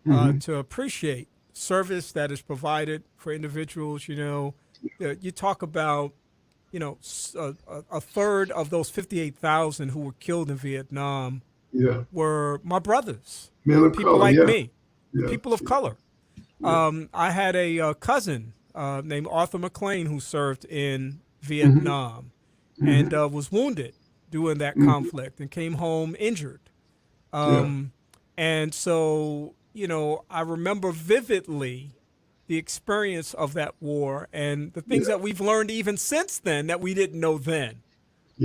S2: to appreciate service that is provided for individuals. You know, you talk about a third of those 58,000 who were killed in Vietnam were my brothers, people like me, people of color. I had a cousin named Arthur McLean who served in Vietnam and was wounded during that conflict and came home injured. And so, I remember vividly the experience of that war and the things that we've learned even since then that we didn't know then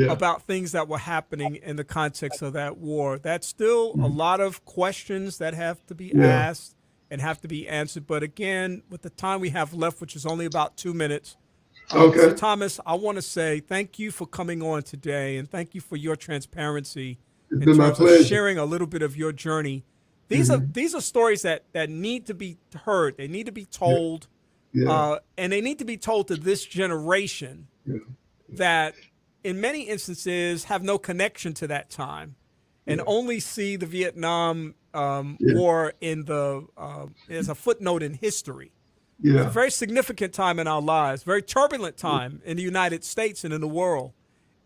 S2: about things that were happening in the context of that war. That's still a lot of questions that have to be asked and have to be answered. But again, with the time we have left, which is only about 2 minutes, so Thomas, I want to say thank you for coming on today and thank you for your transparency in terms of sharing a little bit of your journey. These are stories that need to be heard. They need to be told, and they need to be told to this generation that in many instances have no connection to that time and only see the Vietnam War in as a footnote in history. It's a very significant time in our lives, very turbulent time in the United States and in the world.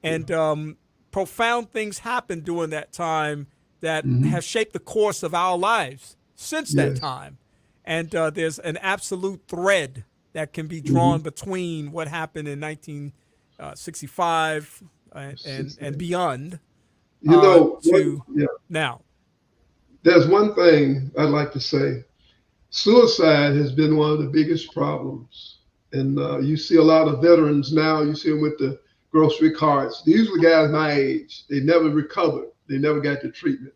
S2: And profound things happened during that time that have shaped the course of our lives since that time. And there's an absolute thread that can be drawn between what happened in 1965 and beyond to now.
S16: There's one thing I'd like to say. Suicide has been one of the biggest problems. And you see a lot of veterans now, you see them with the grocery carts. These were guys my age. They never recovered. They never got the treatment.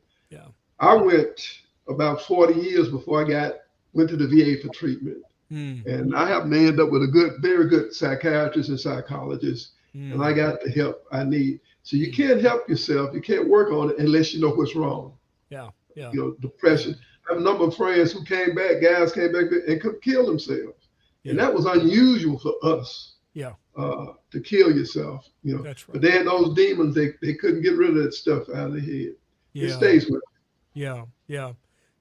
S16: I went about 40 years before I went to the VA for treatment. And I happened to end up with a very good psychiatrist and psychologist. And I got the help I need. So you can't help yourself. You can't work on it unless you know what's wrong. Depression. I have a number of friends who guys came back and could kill themselves. And that was unusual for us. To kill yourself, That's right. But they had those demons. They couldn't get rid of that stuff out of their head. It stays with them.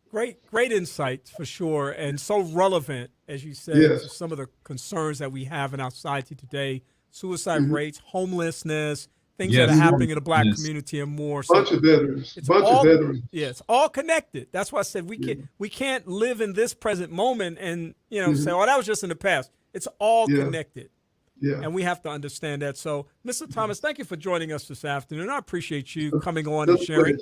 S2: Great insights for sure, and so relevant, as you said, to some of the concerns that we have in our society today: suicide rates, homelessness, things that are happening in the Black community, and more.
S16: Bunch of veterans.
S2: Yeah, it's all connected. That's why I said we can't live in this present moment and say, "Oh, that was just in the past." It's all connected. And we have to understand that. So, Mr. Thomas, thank you for joining us this afternoon. I appreciate you coming on and sharing.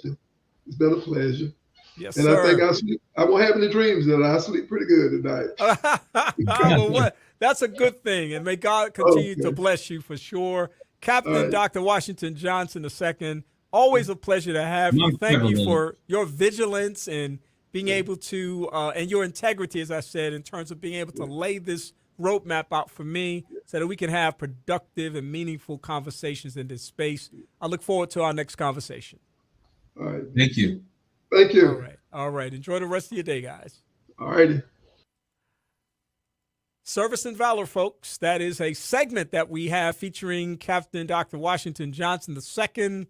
S16: It's been a pleasure.
S2: Yes,
S16: and
S2: sir.
S16: I think I won't have any dreams that I sleep pretty good tonight.
S2: That's a good thing. And may God continue to bless you for sure. Captain Dr. Washington Johnson II, always a pleasure to have you. Thank you for your vigilance and being able to, and your integrity, as I said, in terms of being able to lay this roadmap out for me so that we can have productive and meaningful conversations in this space. I look forward to our next conversation.
S16: All right.
S15: Thank you.
S16: Thank you.
S2: All right. Enjoy the rest of your day, guys.
S16: All righty.
S2: Service and Valor, folks. That is a segment that we have featuring Captain Dr. Washington Johnson II.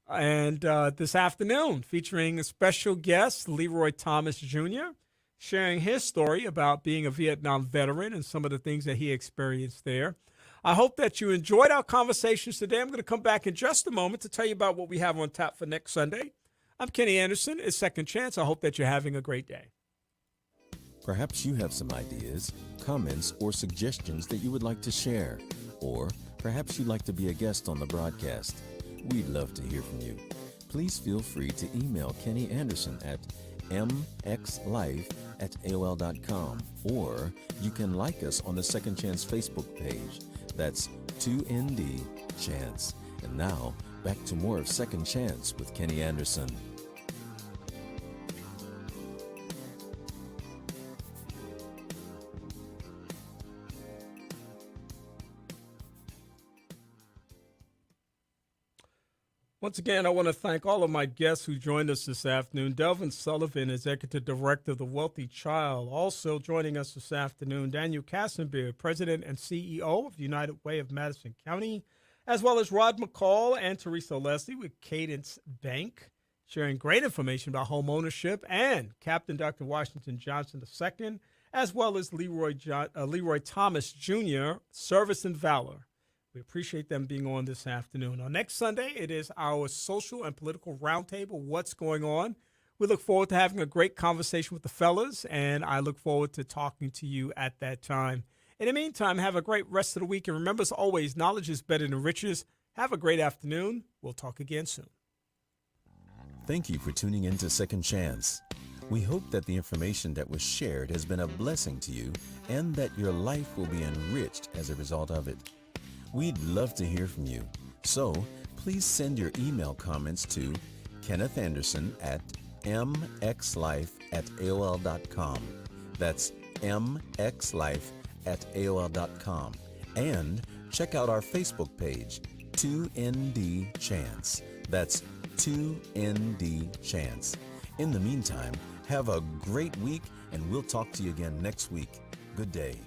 S2: And this afternoon, featuring a special guest, Leroy Thomas Jr., sharing his story about being a Vietnam veteran and some of the things that he experienced there. I hope that you enjoyed our conversations today. I'm going to come back in just a moment to tell you about what we have on tap for next Sunday. I'm Kenny Anderson. It's Second Chance. I hope that you're having a great day.
S7: Perhaps you have some ideas, comments, or suggestions that you would like to share. Or perhaps you'd like to be a guest on the broadcast. We'd love to hear from you. Please feel free to email Kenny Anderson at mxlife@aol.com, or you can like us on the Second Chance Facebook page. That's 2ND Chance. And now, back to more of Second Chance with Kenny Anderson.
S2: Once again, I want to thank all of my guests who joined us this afternoon. Delvin Sullivan, Executive Director of The Wealthy Child. Also joining us this afternoon, Daniel Kasambira, President and CEO of the United Way of Madison County, as well as Rod McCall and Theresa Leslie with Cadence Bank, sharing great information about home ownership, and Captain Dr. Washington Johnson II, as well as Leroy Thomas Jr., Service and Valor, We appreciate them being on this afternoon. On next Sunday, it is our social and political roundtable, What's Going On? We look forward to having a great conversation with the fellas, and I look forward to talking to you at that time. In the meantime, have a great rest of the week. And remember, as always, knowledge is better than riches. Have a great afternoon. We'll talk again soon.
S1: Thank you for tuning in to Second Chance. We hope that the information that was shared has been a blessing to you and that your life will be enriched as a result of it. We'd love to hear from you. So please send your email comments to Kenneth Anderson at mxlife@aol.com. That's mxlife@aol.com. And check out our Facebook page, 2ND Chance. That's 2ND Chance. In the meantime, have a great week, and we'll talk to you again next week. Good day.